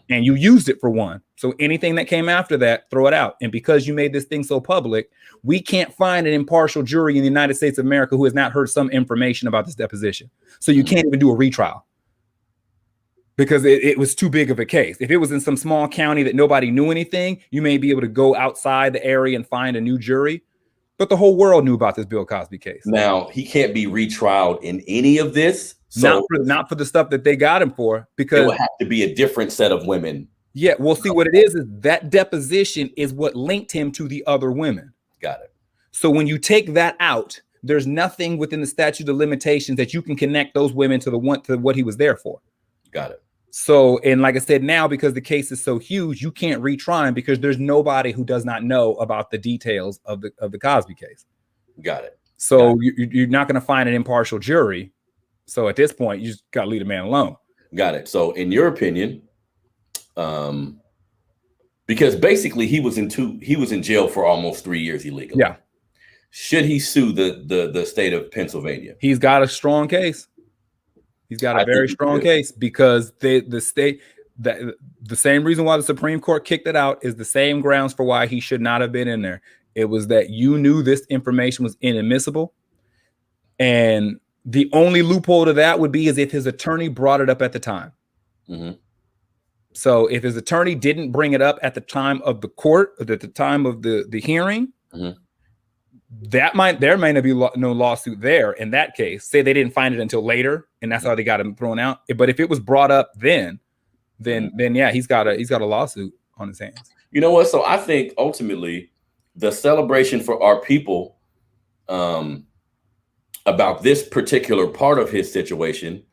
And you used it for one. So anything that came after that, throw it out. And because you made this thing so public, we can't find an impartial jury in the United States of America who has not heard some information about this deposition. So you can't even do a retrial because it was too big of a case. If it was in some small county that nobody knew anything, you may be able to go outside the area and find a new jury. But the whole world knew about this Bill Cosby case. Now, he can't be retrialed in any of this. So not for the stuff that they got him for, because it would have to be a different set of women. Yeah, we'll see what it is that deposition is what linked him to the other women. Got it. So when you take that out, there's nothing within the statute of limitations that you can connect those women to what he was there for. Got it. So, and like I said, now because the case is so huge, you can't retry him because there's nobody who does not know about the details of the Cosby case. Got it. So you're not going to find an impartial jury. So at this point, you just got to leave the man alone. Got it. So in your opinion, because basically he was in jail for almost 3 years illegally. Yeah. Should he sue the state of Pennsylvania? He's got a strong case. He's got a very strong case because the state, the same reason why the Supreme Court kicked it out is the same grounds for why he should not have been in there. It was that you knew this information was inadmissible. And the only loophole to that would be is if his attorney brought it up at the time. So if his attorney didn't bring it up at the time of the court, at the time of the hearing, there may not be no lawsuit there in that case. Say they didn't find it until later, and that's how they got him thrown out. But if it was brought up then yeah, he's got a lawsuit on his hands. You know what? So I think ultimately the celebration for our people about this particular part of his situation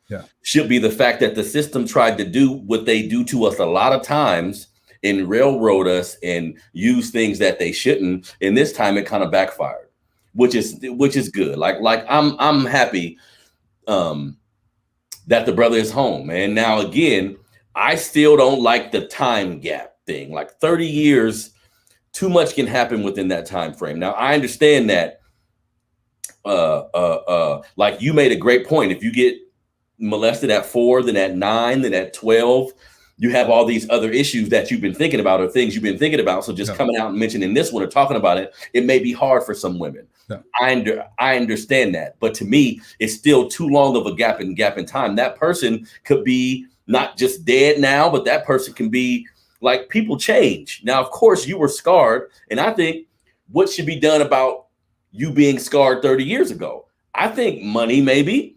should be the fact that the system tried to do what they do to us a lot of times and railroad us and use things that they shouldn't. And this time it kind of backfired, which is good. Like I'm happy that the brother is home. And now again, I still don't like the time gap thing. Like 30 years, too much can happen within that time frame. Now I understand that like you made a great point. If you get molested at 4, then at 9, then at 12. You have all these other issues that you've been thinking about or things you've been thinking about. So just coming out and mentioning this one or talking about it, it may be hard for some women. Yeah. I understand that. But to me, it's still too long of a gap in time. That person could be not just dead now, but that person can be like, people change. Now, of course, you were scarred. And I think what should be done about you being scarred 30 years ago? I think money, maybe,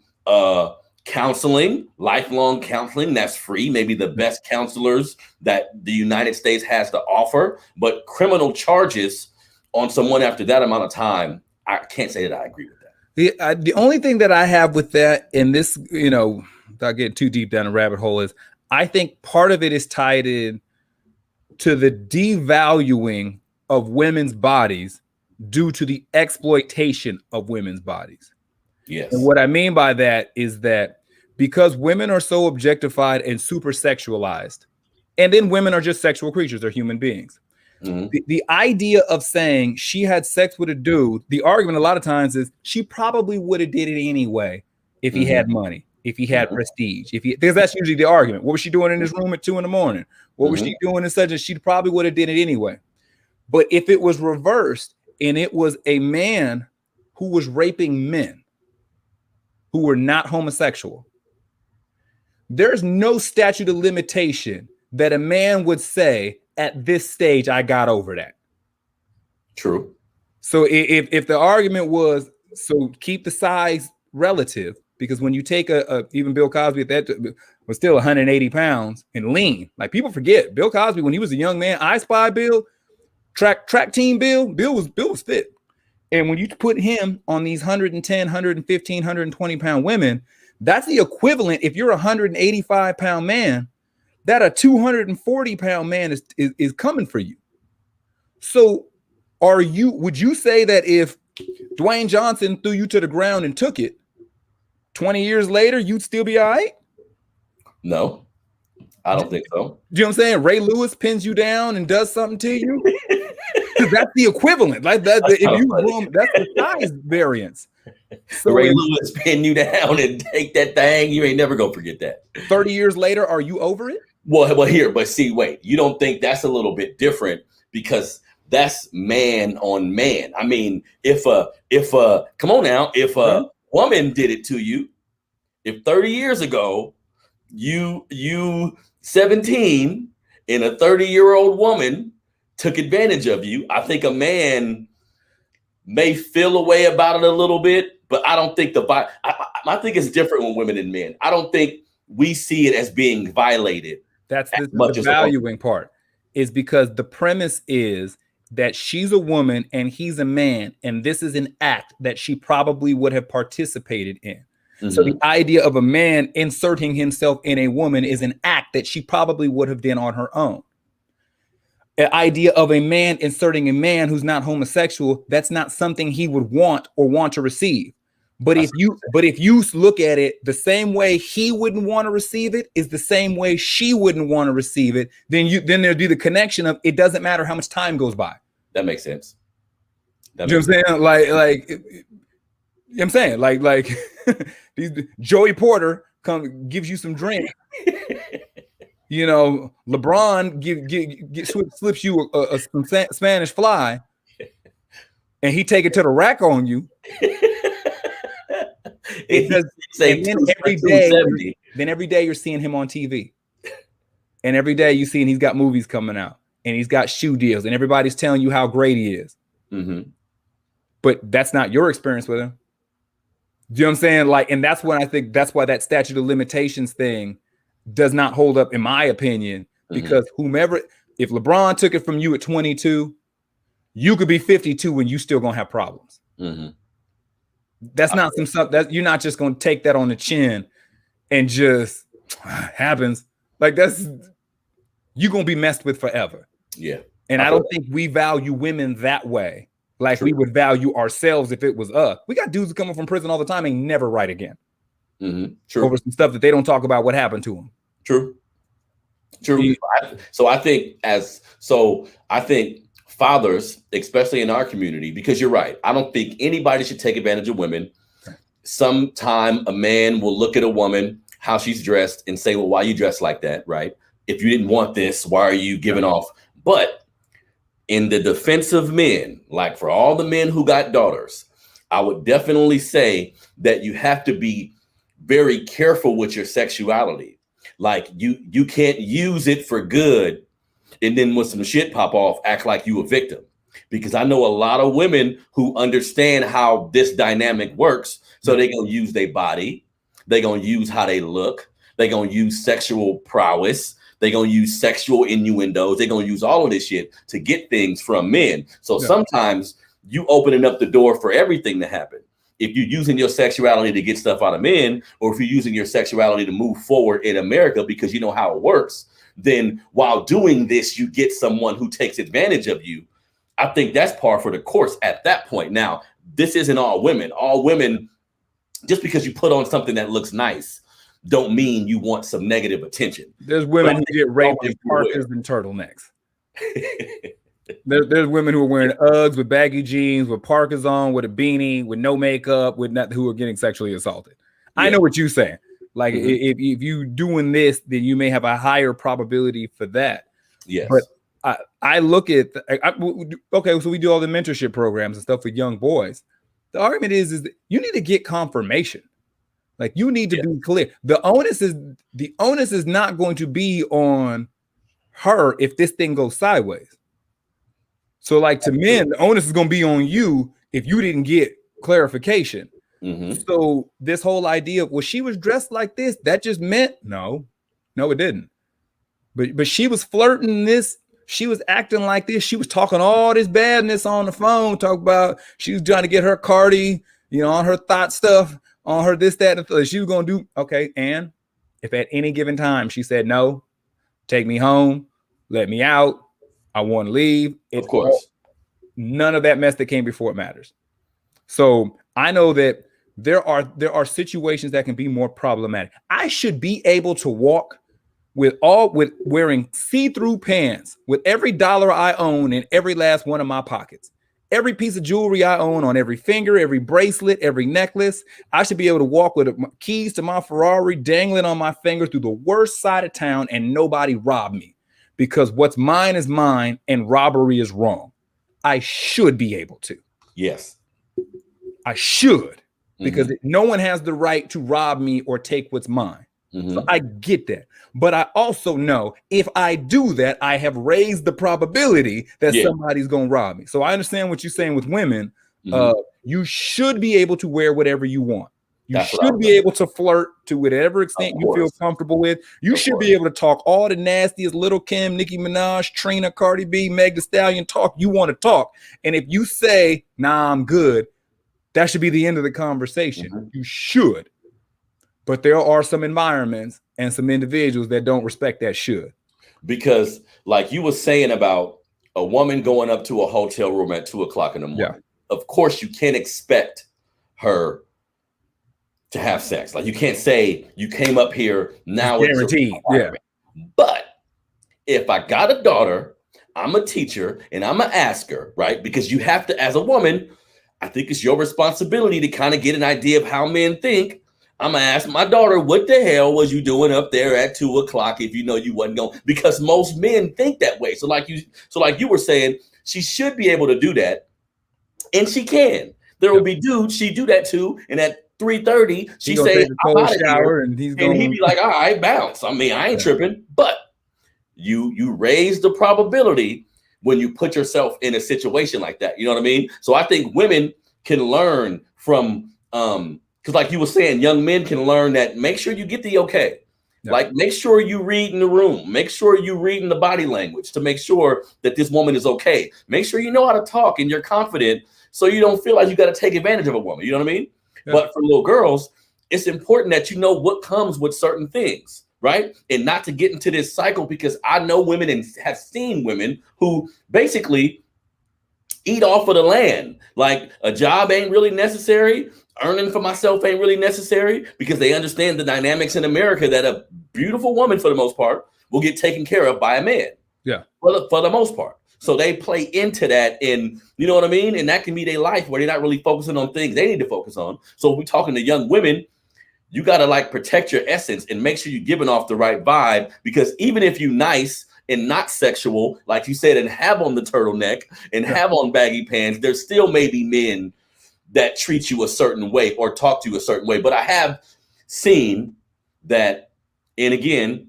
counseling, lifelong counseling, that's free. Maybe the best counselors that the United States has to offer, but criminal charges on someone after that amount of time, I can't say that I agree with that. The only thing that I have with that, and this, without getting too deep down the rabbit hole, is I think part of it is tied in to the devaluing of women's bodies due to the exploitation of women's bodies. Yes. And what I mean by that is that because women are so objectified and super sexualized, and then women are just sexual creatures, they're human beings. Mm-hmm. The idea of saying she had sex with a dude, the argument a lot of times is she probably would have did it anyway if he had money, if he had prestige, because that's usually the argument. What was she doing in his room at 2 a.m? What was she doing in such? And she probably would have did it anyway. But if it was reversed and it was a man who was raping men who were not homosexual, there's no statute of limitation that a man would say at this stage, I got over that. True. So if the argument was, so keep the size relative, because when you take even Bill Cosby at that was still 180 pounds and lean. Like, people forget Bill Cosby when he was a young man. I Spy Bill, track team Bill was fit. And when you put him on these 110, 115, 120 pound women, that's the equivalent. If you're a 185 pound man, that a 240 pound man is coming for you. So would you say that if Dwayne Johnson threw you to the ground and took it 20 years later, you'd still be all right? No, I don't think so. Do you know what I'm saying? Ray Lewis pins you down and does something to you. That's the equivalent. Like that, that's the size variance. So Ray Lewis pin you down and take that thing, you ain't never gonna forget that. 30 years later, are you over it? Well, here, but see, wait, you don't think that's a little bit different, because that's man on man. I mean, if a woman did it to you, if 30 years ago, you 17 and a 30-year-old woman took advantage of you, I think a man may feel a way about it a little bit, but I don't think I think it's different with women and men. I don't think we see it as being violated. That's the valuing part, is because the premise is that she's a woman and he's a man, and this is an act that she probably would have participated in. Mm-hmm. So the idea of a man inserting himself in a woman is an act that she probably would have done on her own. The idea of a man inserting a man who's not homosexual, that's not something he would want to receive. But if you look at it the same way he wouldn't want to receive it is the same way she wouldn't want to receive it, then there'd be the connection of it doesn't matter how much time goes by. That makes sense. You know what I'm saying? Like you know what I'm saying? Like Joey Porter gives you some drink. LeBron slips you some Spanish fly, and he take it to the rack on you. Then every day you're seeing him on TV, and every day you're seeing he's got movies coming out, and he's got shoe deals, and everybody's telling you how great he is. Mm-hmm. But that's not your experience with him. Do you know what I'm saying? Like, and that's when I think that's why that statute of limitations thing does not hold up, in my opinion, because if LeBron took it from you at 22, you could be 52 and you still gonna have problems. Mm-hmm. That's not that you're not just gonna take that on the chin and just happens. Like, you're gonna be messed with forever. Yeah. And I don't think we value women that way. Like, we would value ourselves if it was us. We got dudes coming from prison all the time and never write again. Mm-hmm. True. Over some stuff that they don't talk about what happened to them. True. So I think fathers, especially in our community, because you're right, I don't think anybody should take advantage of women. Sometime a man will look at a woman how she's dressed and say, well, why you dressed like that, right? If you didn't want this, why are you giving off? But in the defense of men, like for all the men who got daughters, I would definitely say that you have to be very careful with your sexuality. Like you can't use it for good and then when some shit pop off, act like you a victim. Because I know a lot of women who understand how this dynamic works. So they're going to use their body. They're going to use how they look. They're going to use sexual prowess. They're going to use sexual innuendos. They're going to use all of this shit to get things from men. So sometimes you opening up the door for everything to happen. If you're using your sexuality to get stuff out of men, or if you're using your sexuality to move forward in America because you know how it works, then while doing this, you get someone who takes advantage of you. I think that's par for the course at that point. Now, this isn't all women. All women, just because you put on something that looks nice, don't mean you want some negative attention. There's women who get raped in parkas and turtlenecks. There's women who are wearing Uggs with baggy jeans, with parkas on, with a beanie, with no makeup, with nothing, who are getting sexually assaulted. Yeah. I know what you're saying. Like if you doing this, then you may have a higher probability for that. Yes. But I look at okay, so we do all the mentorship programs and stuff with young boys. The argument is that you need to get confirmation. Like you need to be clear. The onus is not going to be on her if this thing goes sideways. So like to men, the onus is going to be on you if you didn't get clarification. Mm-hmm. So this whole idea of, well, she was dressed like this, that just meant no, it didn't. But she was flirting this. She was acting like this. She was talking all this badness on the phone. Talk about she was trying to get her Cardi, on her thought stuff, on her this, that, and she was going to do. Okay. And if at any given time she said, no, take me home, let me out, I want to leave. Of course. None of that mess that came before it matters. So I know that there are situations that can be more problematic. I should be able to walk with wearing see-through pants with every dollar I own in every last one of my pockets. Every piece of jewelry I own on every finger, every bracelet, every necklace. I should be able to walk with keys to my Ferrari dangling on my finger through the worst side of town and nobody rob me. Because what's mine is mine and robbery is wrong. I should be able to. Yes. I should. Because no one has the right to rob me or take what's mine. Mm-hmm. So I get that. But I also know if I do that, I have raised the probability that somebody's going to rob me. So I understand what you're saying with women. Mm-hmm. You should be able to wear whatever you want. You should be able to flirt to whatever extent you feel comfortable with. You should be able to talk all the nastiest Little Kim, Nicki Minaj, Trina, Cardi B, Meg Thee Stallion talk you want to talk. And if you say, nah, I'm good, that should be the end of the conversation. Mm-hmm. You should. But there are some environments and some individuals that don't respect that should. Because like you were saying about a woman going up to a hotel room at 2:00 in the morning, of course you can't expect her to have sex. Like you can't say you came up here, now it's guaranteed. Yeah. But if I got a daughter, I'm a teacher and I'm gonna ask her, right? Because you have to, as a woman, I think it's your responsibility to kind of get an idea of how men think. I'm gonna ask my daughter, what the hell was you doing up there at 2:00 if you know you wasn't going? Because most men think that way. So like you were saying, she should be able to do that, and she can. There will be dudes she do that to, and at 3:30 she say, "I'm out of here," and he'd be like, "All right, bounce." I mean, I ain't tripping, but you raise the probability when you put yourself in a situation like that. You know what I mean? So I think women can learn from because like you were saying, young men can learn that make sure you get the okay. Yeah. Like make sure you read in the room. Make sure you read in the body language to make sure that this woman is okay. Make sure you know how to talk and you're confident so you don't feel like you got to take advantage of a woman. You know what I mean? Yeah. But for little girls, it's important that you know what comes with certain things, right? And not to get into this cycle, because I know women and have seen women who basically eat off of the land. Like a job ain't really necessary. Earning for myself ain't really necessary, because they understand the dynamics in America that a beautiful woman, for the most part, will get taken care of by a man. Yeah. For the most part. So they play into that, and you know what I mean? And that can be their life where they're not really focusing on things they need to focus on. So if we're talking to young women, you got to like protect your essence and make sure you're giving off the right vibe, because even if you nice and not sexual, like you said, and have on the turtleneck and have on baggy pants, there still may be men that treat you a certain way or talk to you a certain way. But I have seen that, and again,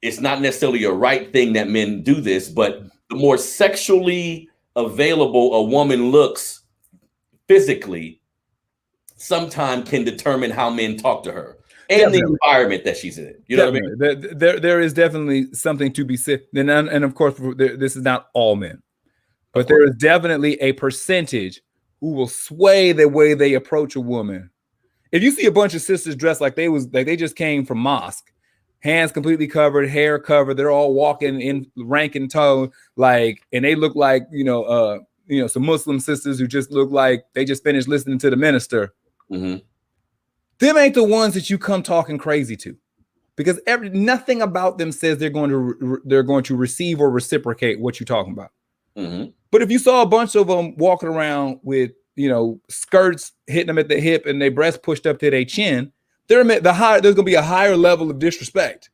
it's not necessarily a right thing that men do this, but the more sexually available a woman looks physically, sometimes can determine how men talk to her and the environment that she's in. You know what I mean? There is definitely something to be said. And of course, this is not all men, but there is definitely a percentage who will sway the way they approach a woman. If you see a bunch of sisters dressed like they just came from mosque, hands completely covered, hair covered, they're all walking in rank and toe, like, and they look like, some Muslim sisters who just look like they just finished listening to the minister. Mm-hmm. Them ain't the ones that you come talking crazy to, because nothing about them says they're going to receive or reciprocate what you're talking about. Mm-hmm. But if you saw a bunch of them walking around with, skirts hitting them at the hip and their breasts pushed up to their chin, there's going to be a higher level of disrespect.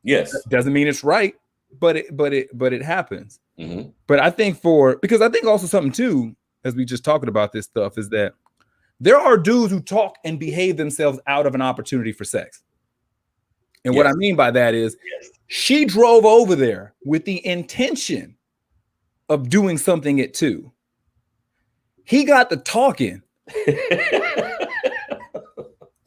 Yes. Doesn't mean it's right, but it happens. Mm-hmm. But I think because I think also something too, as we just talking about this stuff, is that there are dudes who talk and behave themselves out of an opportunity for sex. And what I mean by that is she drove over there with the intention of doing something at 2. He got to talking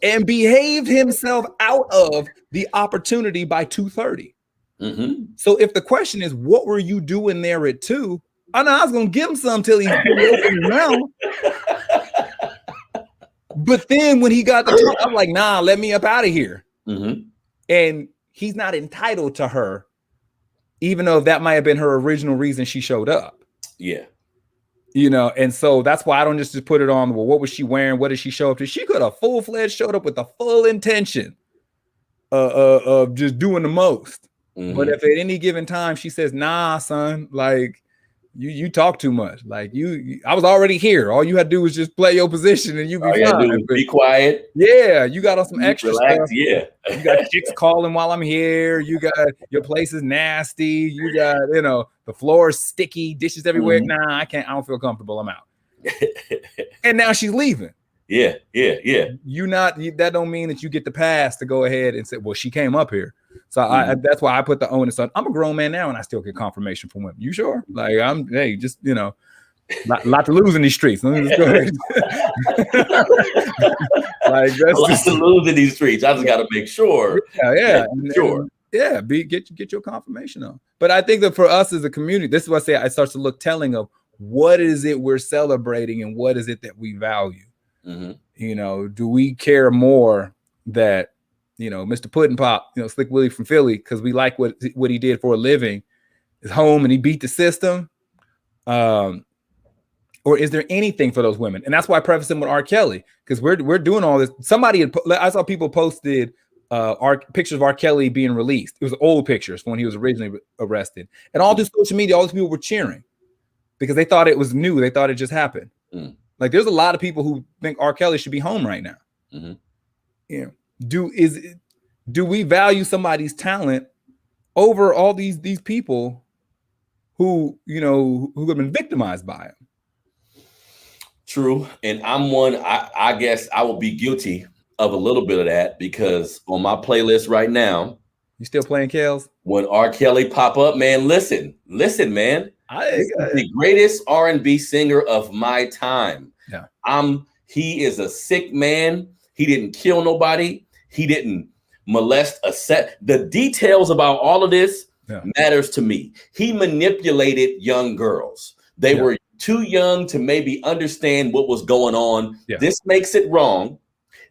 and behaved himself out of the opportunity by 2:30. Mm-hmm. So if the question is, what were you doing there at 2? I know I was going to give him some till he opened his mouth. But then when he got the talk, I'm like, nah, let me up out of here. Mm-hmm. And he's not entitled to her, even though that might have been her original reason she showed up. Yeah. And so that's why I don't just put it on, well, what was she wearing? What did she show up to? She could have full-fledged showed up with the full intention of just doing the most. Mm-hmm. But if at any given time she says, nah, son, like, you talk too much. Like I was already here. All you had to do was just play your position and you be fine. Be quiet. Yeah, you got on some extra relax, stuff. Yeah. You got chicks calling while I'm here. You got your place is nasty. You got, the floor is sticky, dishes everywhere. Mm-hmm. Nah, I don't feel comfortable. I'm out. And now she's leaving. Yeah. That don't mean that you get the pass to go ahead and say, well, she came up here. So that's why I put the onus on. I'm a grown man now and I still get confirmation from women. You sure? Like just, lot to lose in these streets. Let me just go ahead. Like that's a lot to lose in these streets. I just got to make sure. Yeah. Sure. Get your confirmation on. But I think that for us as a community, this is what I say, it starts to look telling of what is it we're celebrating and what is it that we value. Mm-hmm. Do we care more that, Mr. Puddin' Pop, Slick Willie from Philly, because we like what he did for a living, is home and he beat the system? Or is there anything for those women? And that's why I preface him with R. Kelly, because we're doing all this. I saw people posted pictures of R. Kelly being released. It was old pictures when he was originally arrested. And all through social media, all these people were cheering because they thought it was new. They thought it just happened. Mm. Like there's a lot of people who think R. Kelly should be home right now. Mm-hmm. Do we value somebody's talent over all these people who have been victimized by him? True. And I'm one, I guess I will be guilty of a little bit of that, because on my playlist right now, you still playing Kels? When R. Kelly pop up, man, listen, man. This is the greatest R&B singer of my time. Yeah. He is a sick man. He didn't kill nobody. He didn't molest a set. The details about all of this matters to me. He manipulated young girls. They were too young to maybe understand what was going on. Yeah. This makes it wrong.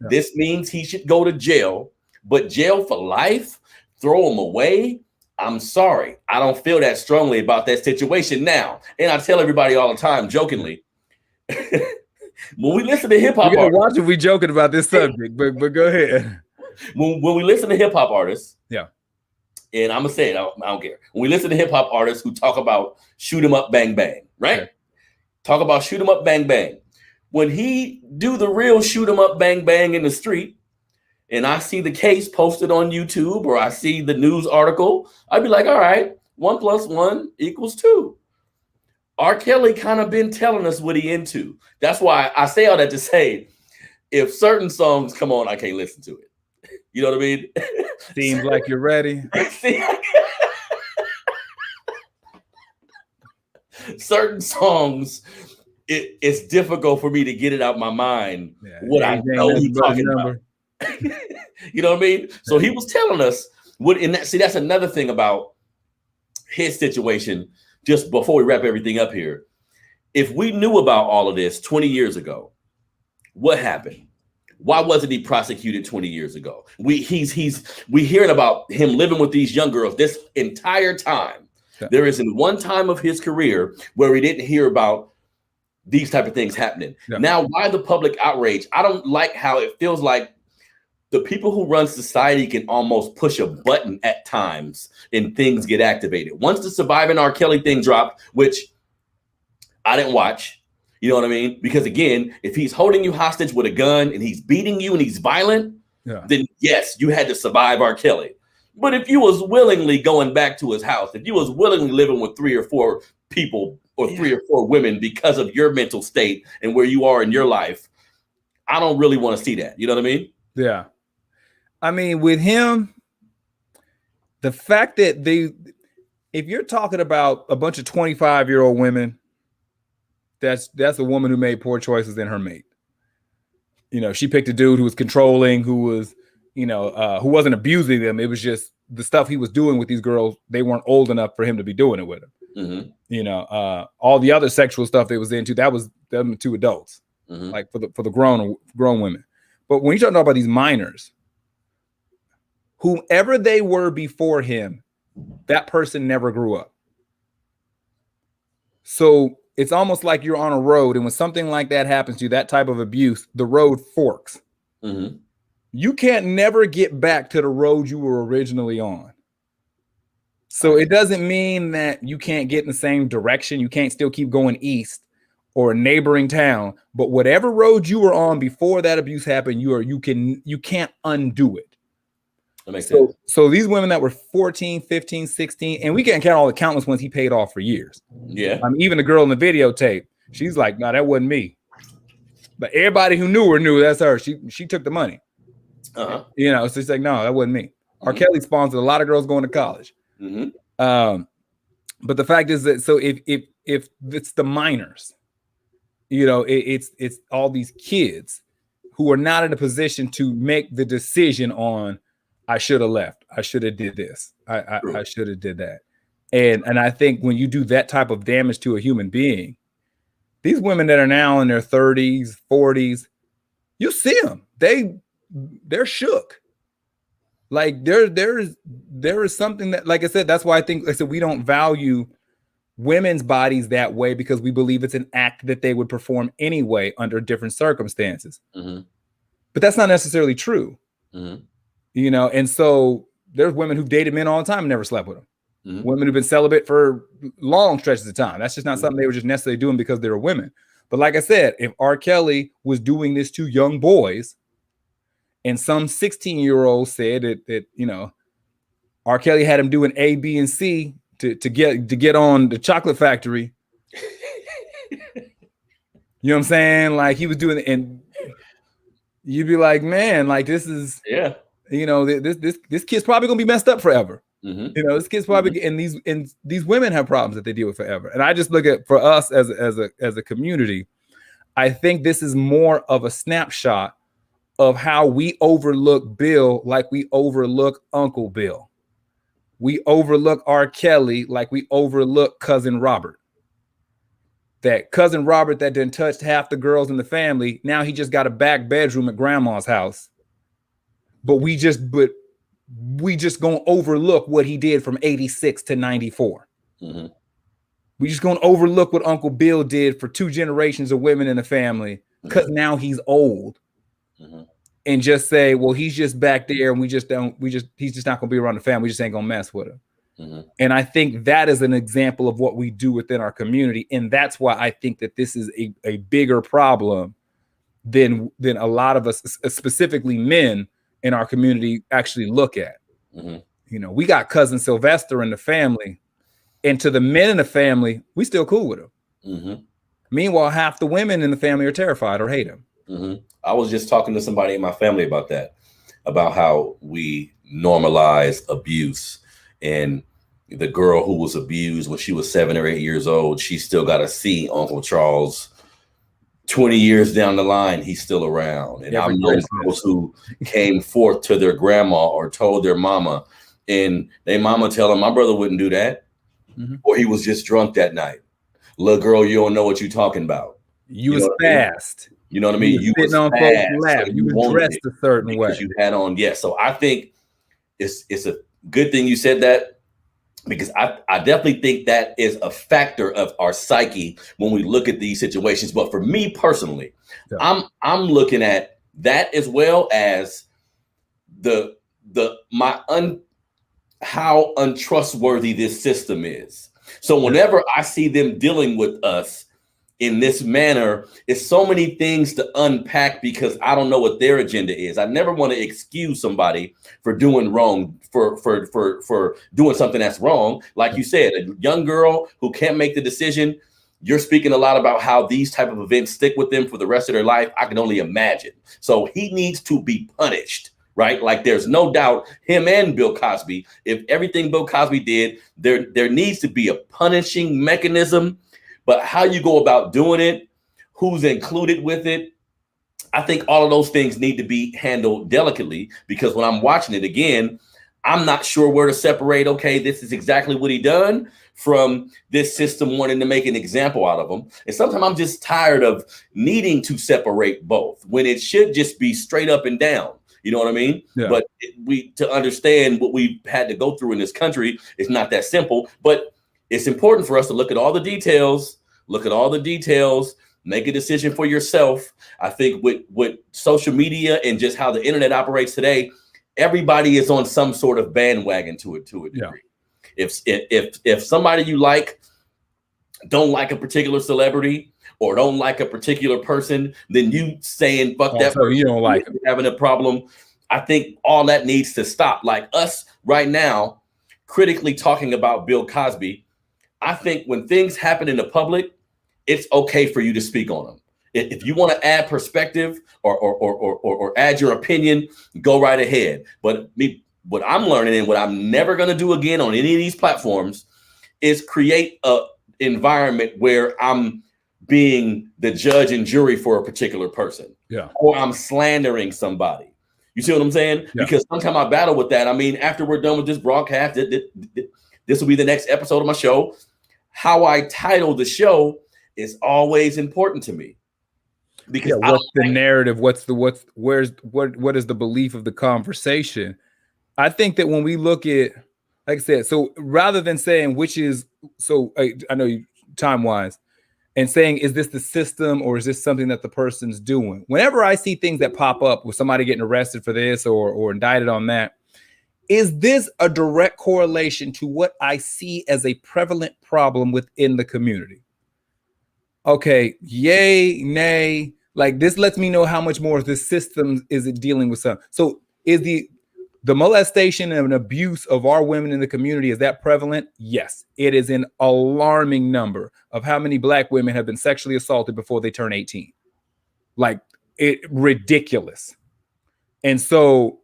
Yeah. This means he should go to jail, but jail for life, throw him away. I'm sorry. I don't feel that strongly about that situation now. And I tell everybody all the time, jokingly, when we listen to hip hop artists, watch if we joking about this subject, but go ahead. When we listen to hip hop artists, and I'm gonna say it, I don't care. When we listen to hip hop artists who talk about shoot 'em up, bang bang, right? Okay. Talk about shoot 'em up, bang bang. when he do the real shoot 'em up, bang, bang in the street, and I see the case posted on YouTube or I see the news article, I'd be like, all right, 1 + 1 = 2. R. Kelly kind of been telling us what he into. That's why I say all that to say, if certain songs come on, I can't listen to it. You know what I mean? Seems like you're ready. Certain songs, it's difficult for me to get it out my mind. Yeah, what I know he's talking about. You know what I mean? So he was telling us what in that. See, that's another thing about his situation. Just before we wrap everything up here, if we knew about all of this 20 years ago, what happened? Why wasn't he prosecuted 20 years ago? We hearing about him living with these young girls this entire time. Yeah. There isn't one time of his career where we didn't hear about these type of things happening. Yeah. Now, why the public outrage? I don't like how it feels like the people who run society can almost push a button at times and things get activated. Once the Surviving R. Kelly thing dropped, which I didn't watch, you know what I mean? Because again, if he's holding you hostage with a gun and he's beating you and he's violent, then yes, you had to survive R. Kelly. But if you was willingly going back to his house, if you was willingly living with 3 or 4 people or 3 or 4 women because of your mental state and where you are in your life, I don't really want to see that. You know what I mean? Yeah. I mean, with him, the fact that if you're talking about a bunch of 25-year-old women, that's a woman who made poor choices in her mate. You know, she picked a dude who was controlling, who was, who wasn't abusing them. It was just the stuff he was doing with these girls. They weren't old enough for him to be doing it with them. Mm-hmm. All the other sexual stuff they was into, that was them 2 adults, like for the grown women. But when you're talking about these minors, whoever they were before him, that person never grew up. So it's almost like you're on a road, and when something like that happens to you, that type of abuse, the road forks. Mm-hmm. You can't never get back to the road you were originally on. So it doesn't mean that you can't get in the same direction. You can't still keep going east or a neighboring town, but whatever road you were on before that abuse happened, you can't undo it. That makes sense. So these women that were 14, 15, 16, and we can't count all the countless ones he paid off for years. Yeah. I mean, even the girl in the videotape, she's like, no, that wasn't me. But everybody who knew her knew that's her. She took the money. So she's like, no, that wasn't me. Mm-hmm. R. Kelly sponsored a lot of girls going to college. Mm-hmm. But the fact is that, so if it's the minors, it's all these kids who are not in a position to make the decision on, I should have left. I should have did this. I should have did that. And I think when you do that type of damage to a human being, these women that are now in their 30s, 40s, you see them. They're shook. Like there is something that, like I said, that's why I said we don't value women's bodies that way, because we believe it's an act that they would perform anyway under different circumstances. Mm-hmm. But that's not necessarily true. Mm-hmm. And so there's women who've dated men all the time and never slept with them. Mm-hmm. Women who've been celibate for long stretches of time. That's just not something they were just necessarily doing because they were women. But like I said, if R. Kelly was doing this to young boys, and some 16-year-old said that R. Kelly had him doing A, B, and C to get on the Chocolate Factory. You know what I'm saying? Like he was doing it, and you'd be like, man, like this is this kid's probably gonna be messed up forever. Mm-hmm. This kid's probably and these women have problems that they deal with forever. And I just look at, for us as a community, I think this is more of a snapshot of how we overlook Bill like we overlook Uncle Bill. We overlook R. Kelly like we overlook Cousin Robert. That Cousin Robert that done touched half the girls in the family, now he just got a back bedroom at grandma's house. But we just gonna overlook what he did from 86 to 94. Mm-hmm. We just gonna overlook what Uncle Bill did for 2 generations of women in the family because now he's old. Mm-hmm. And just say, well, he's just back there, and he's just not gonna be around the family. We just ain't gonna mess with him. Mm-hmm. And I think that is an example of what we do within our community. And that's why I think that this is a bigger problem than a lot of us, specifically men in our community, actually look at. Mm-hmm. You know, we got cousin Sylvester in the family, and to the men in the family, we still cool with him. Mm-hmm. Meanwhile, half the women in the family are terrified or hate him. Mm-hmm. I was just talking to somebody in my family about that, about how we normalize abuse. And the girl who was abused when she was 7 or 8 years old, she still got to see Uncle Charles 20 years down the line. He's still around. And I've known girls who came forth to their grandma or told their mama, and their mama tell them, my brother wouldn't do that. Mm-hmm. Or he was just drunk that night. Little girl, you don't know what you're talking about. You was fast. You know what I mean? You was sitting on folks' lap. You was dressed a certain way. You had on, yeah. So I think it's a good thing you said that, because I definitely think that is a factor of our psyche when we look at these situations. But for me personally, yeah, I'm looking at that as well as how untrustworthy this system is. So whenever I see them dealing with us in this manner, it's so many things to unpack, because I don't know what their agenda is. I never want to excuse somebody for doing wrong, for doing something that's wrong. Like you said, a young girl who can't make the decision. You're speaking a lot about how these type of events stick with them for the rest of their life. I can only imagine. So he needs to be punished, right? Like there's no doubt, him and Bill Cosby, if everything Bill Cosby did, there needs to be a punishing mechanism. But how you go about doing it, who's included with it, I think all of those things need to be handled delicately, because when I'm watching it again, I'm not sure where to separate, okay, this is exactly what he done, from this system wanting to make an example out of him. And sometimes I'm just tired of needing to separate both when it should just be straight up and down. You know what I mean? Yeah. But to understand what we've had to go through in this country, it's not that simple. But it's important for us to look at all the details, make a decision for yourself. I think with social media and just how the internet operates today, everybody is on some sort of bandwagon to a degree. Yeah. If somebody you don't like a particular celebrity or don't like a particular person, then you saying fuck that person, you don't like him, having a problem. I think all that needs to stop. Like us right now, critically talking about Bill Cosby, I think when things happen in the public, it's okay for you to speak on them. If you want to add perspective or add your opinion, go right ahead. But what I'm learning and what I'm never going to do again on any of these platforms is create a environment where I'm being the judge and jury for a particular person. Yeah. Or I'm slandering somebody. You see what I'm saying? Yeah. Because sometimes I battle with that. I mean, after we're done with this broadcast, this will be the next episode of my show. How I title the show is always important to me. Because what's the narrative? What is the belief of the conversation? I think that when we look at, like I said, so rather than saying which is, so I know you time wise, and saying, is this the system or is this something that the person's doing? Whenever I see things that pop up with somebody getting arrested for this or indicted on that, is this a direct correlation to what I see as a prevalent problem within the community? Okay, yay, nay, like this lets me know how much more of this system is it dealing with some. So is the molestation and abuse of our women in the community, is that prevalent? Yes, it is an alarming number of how many Black women have been sexually assaulted before they turn 18. Like ridiculous. And so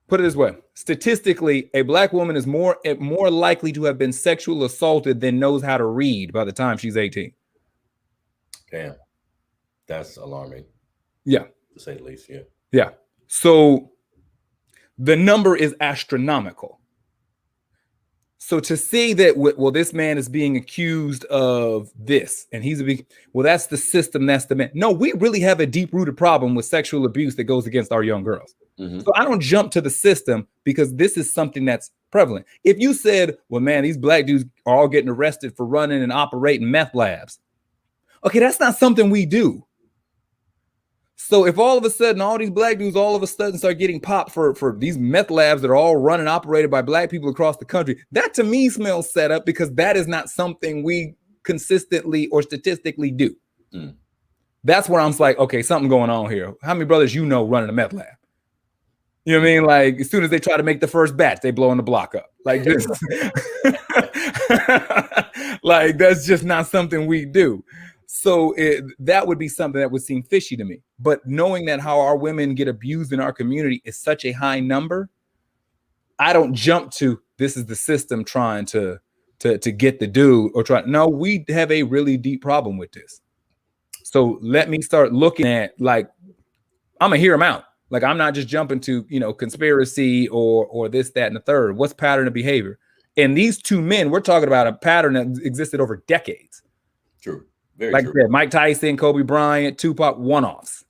put it this way, statistically, a Black woman is more likely to have been sexually assaulted than knows how to read by the time she's 18. Damn, that's alarming. Yeah. To say the least, yeah. Yeah. So the number is astronomical. So to say that, well, this man is being accused of this, and he's that's the system, that's the man. No, we really have a deep-rooted problem with sexual abuse that goes against our young girls. Mm-hmm. So I don't jump to the system because this is something that's prevalent. If you said, well, man, these Black dudes are all getting arrested for running and operating meth labs. Okay, that's not something we do. So if all of a sudden all these Black dudes all of a sudden start getting popped for these meth labs that are all run and operated by Black people across the country, that to me smells set up, because that is not something we consistently or statistically do. That's where I'm like, okay, something going on here. How many brothers you know running a meth lab? You know what I mean? Like, as soon as they try to make the first batch, they blowing the block up. Like this, like that's just not something we do. So that would be something that would seem fishy to me. But knowing that how our women get abused in our community is such a high number, I don't jump to this is the system trying to get the dude or try. No, we have a really deep problem with this. So let me start looking at, like, I'm gonna hear them out. Like, I'm not just jumping to, conspiracy or this, that, and the third. What's pattern of behavior? And these two men, we're talking about a pattern that existed over decades. True. Very like true. I said, Mike Tyson, Kobe Bryant, Tupac, one-offs.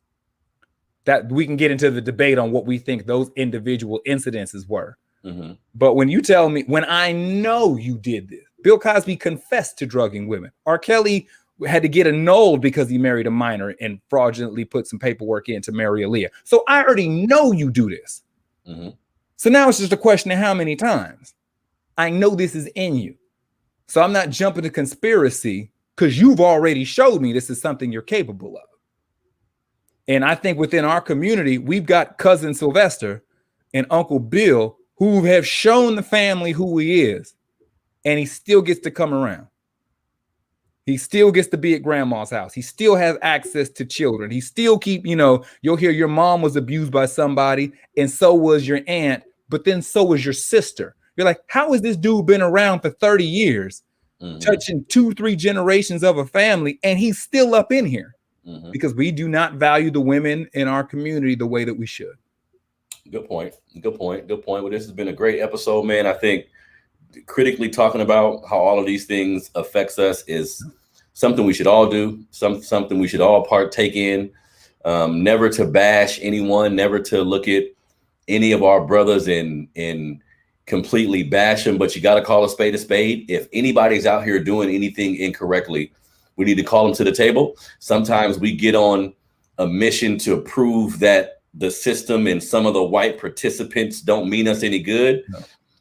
That we can get into the debate on what we think those individual incidences were. Mm-hmm. But when you tell me, when I know you did this, Bill Cosby confessed to drugging women. R. Kelly had to get annulled because he married a minor and fraudulently put some paperwork in to marry Aaliyah. So I already know you do this. Mm-hmm. So now it's just a question of how many times. I know this is in you. So I'm not jumping to conspiracy because you've already showed me this is something you're capable of. And I think within our community, we've got cousin Sylvester and Uncle Bill who have shown the family who he is, and he still gets to come around. He still gets to be at grandma's house. He still has access to children. He still keep, you'll hear your mom was abused by somebody, and so was your aunt, but then so was your sister. You're like, how has this dude been around for 30 years, touching 2-3 generations of a family, and he's still up in here? Because we do not value the women in our community the way that we should. Good point. Well, this has been a great episode, man. I think critically talking about how all of these things affects us is something we should all do, something we should all partake in. Never to bash anyone, never to look at any of our brothers and completely bash them, but you got to call a spade a spade. If anybody's out here doing anything incorrectly, we need to call them to the table. Sometimes we get on a mission to prove that the system and some of the white participants don't mean us any good. No.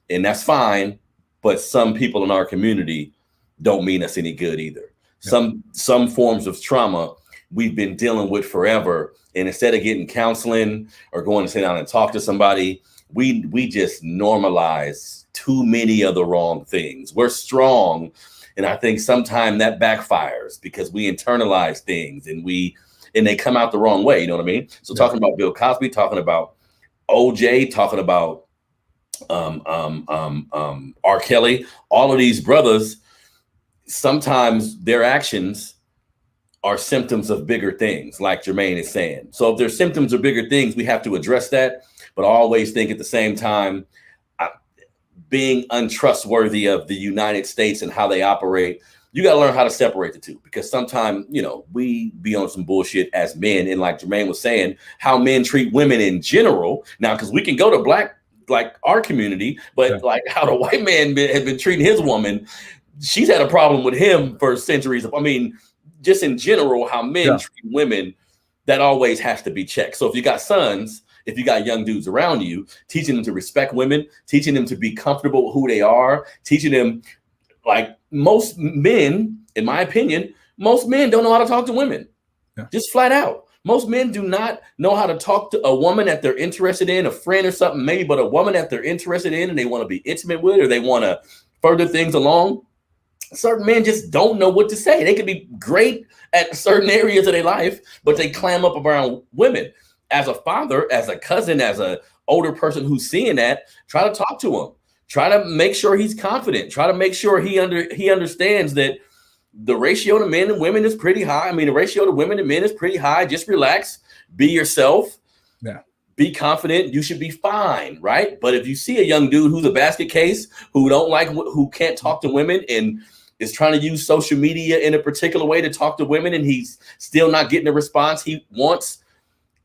And that's fine. But some people in our community don't mean us any good either. Yeah. Some forms of trauma we've been dealing with forever. And instead of getting counseling or going to sit down and talk to somebody, we just normalize too many of the wrong things. We're strong. And I think sometimes that backfires because we internalize things and they come out the wrong way. You know what I mean? So talking about Bill Cosby, talking about OJ, talking about R. Kelly, all of these brothers, sometimes their actions are symptoms of bigger things, like Jermaine is saying. So if there's symptoms of bigger things, we have to address that. But I always think at the same time, being untrustworthy of the United States and how they operate, you got to learn how to separate the two, because sometimes, we be on some bullshit as men. And like Jermaine was saying, how men treat women in general now, because we can go to black, like our community, but like how the white man has been treating his woman, she's had a problem with him for centuries. I mean, just in general, how men treat women, that always has to be checked. So if you got sons, if you got young dudes around you, teaching them to respect women, teaching them to be comfortable with who they are, teaching them, like most men, in my opinion, most men don't know how to talk to women. Just flat out. Most men do not know how to talk to a woman that they're interested in, a friend or something, maybe, but a woman that they're interested in and they want to be intimate with, or they want to further things along. Certain men just don't know what to say. They could be great at certain areas of their life, but they clam up around women. As a father, as a cousin, as an older person who's seeing that, try to talk to him. Try to make sure he's confident. Try to make sure he understands that the ratio to men and women is pretty high. I mean, the ratio to women and men is pretty high. Just relax. Be yourself. Yeah. Be confident. You should be fine, right? But if you see a young dude who's a basket case, who can't talk to women and is trying to use social media in a particular way to talk to women, and he's still not getting the response he wants,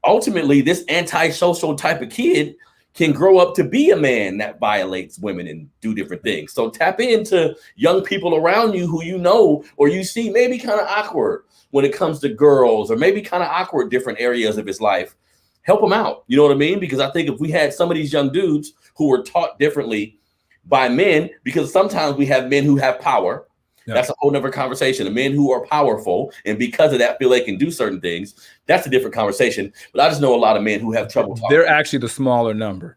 ultimately, this antisocial type of kid can grow up to be a man that violates women and do different things. So tap into young people around you who you know or you see maybe kind of awkward when it comes to girls, or maybe kind of awkward different areas of his life. Help them out. You know what I mean? Because I think if we had some of these young dudes who were taught differently by men, because sometimes we have men who have power, Yeah. That's a whole nother conversation. The men who are powerful and because of that feel they can do certain things, that's a different conversation. But I just know a lot of men who have trouble talking. They're actually the smaller number.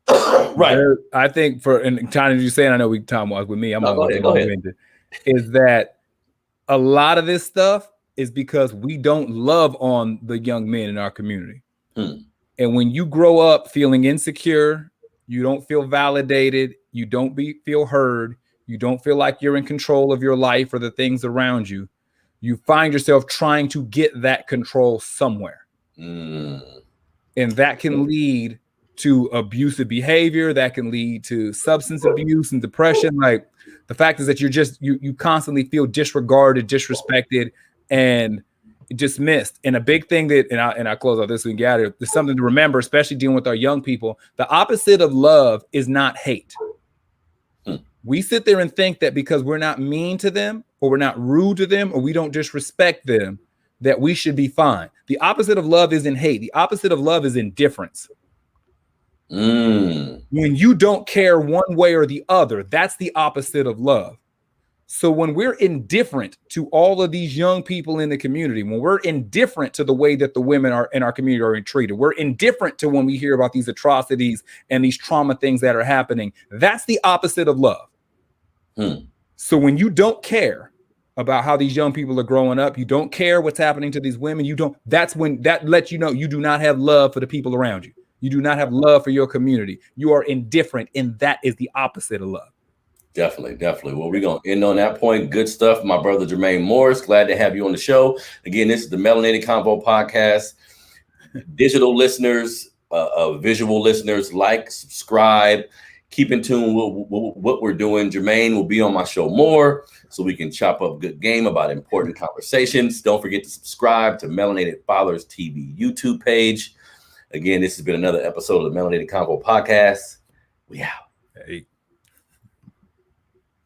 Right. I think for, and China, you saying, I know we time was with me, I'm No, always go ahead. is that a lot of this stuff is because we don't love on the young men in our community. And when you grow up feeling insecure, you don't feel validated, you don't feel heard, you don't feel like you're in control of your life or the things around you, you find yourself trying to get that control somewhere. And that can lead to abusive behavior, that can lead to substance abuse and depression. Like, the fact is that you constantly feel disregarded, disrespected, and dismissed. And a big thing that, and I close out this and get out of here, there's something to remember, especially dealing with our young people. The opposite of love is not hate. We sit there and think that because we're not mean to them, or we're not rude to them, or we don't disrespect them, that we should be fine. The opposite of love isn't hate. The opposite of love is indifference. When you don't care one way or the other, that's the opposite of love. So when we're indifferent to all of these young people in the community, when we're indifferent to the way that the women are in our community are treated, we're indifferent to when we hear about these atrocities and these trauma things that are happening, that's the opposite of love. So when you don't care about how these young people are growing up, you don't care what's happening to these women, that's when that lets you know you do not have love for the people around you. You do not have love for your community. You are indifferent, and that is the opposite of love. Definitely. Well, we're going to end on that point. Good stuff. My brother, Jermaine Morris, glad to have you on the show. Again, this is the Melanated Convo podcast. Digital listeners, visual listeners, like, subscribe, keep in tune with what we're doing. Jermaine will be on my show more so we can chop up good game about important conversations. Don't forget to subscribe to Melanated Fathers TV YouTube page. Again, this has been another episode of the Melanated Convo podcast. We out. Hey.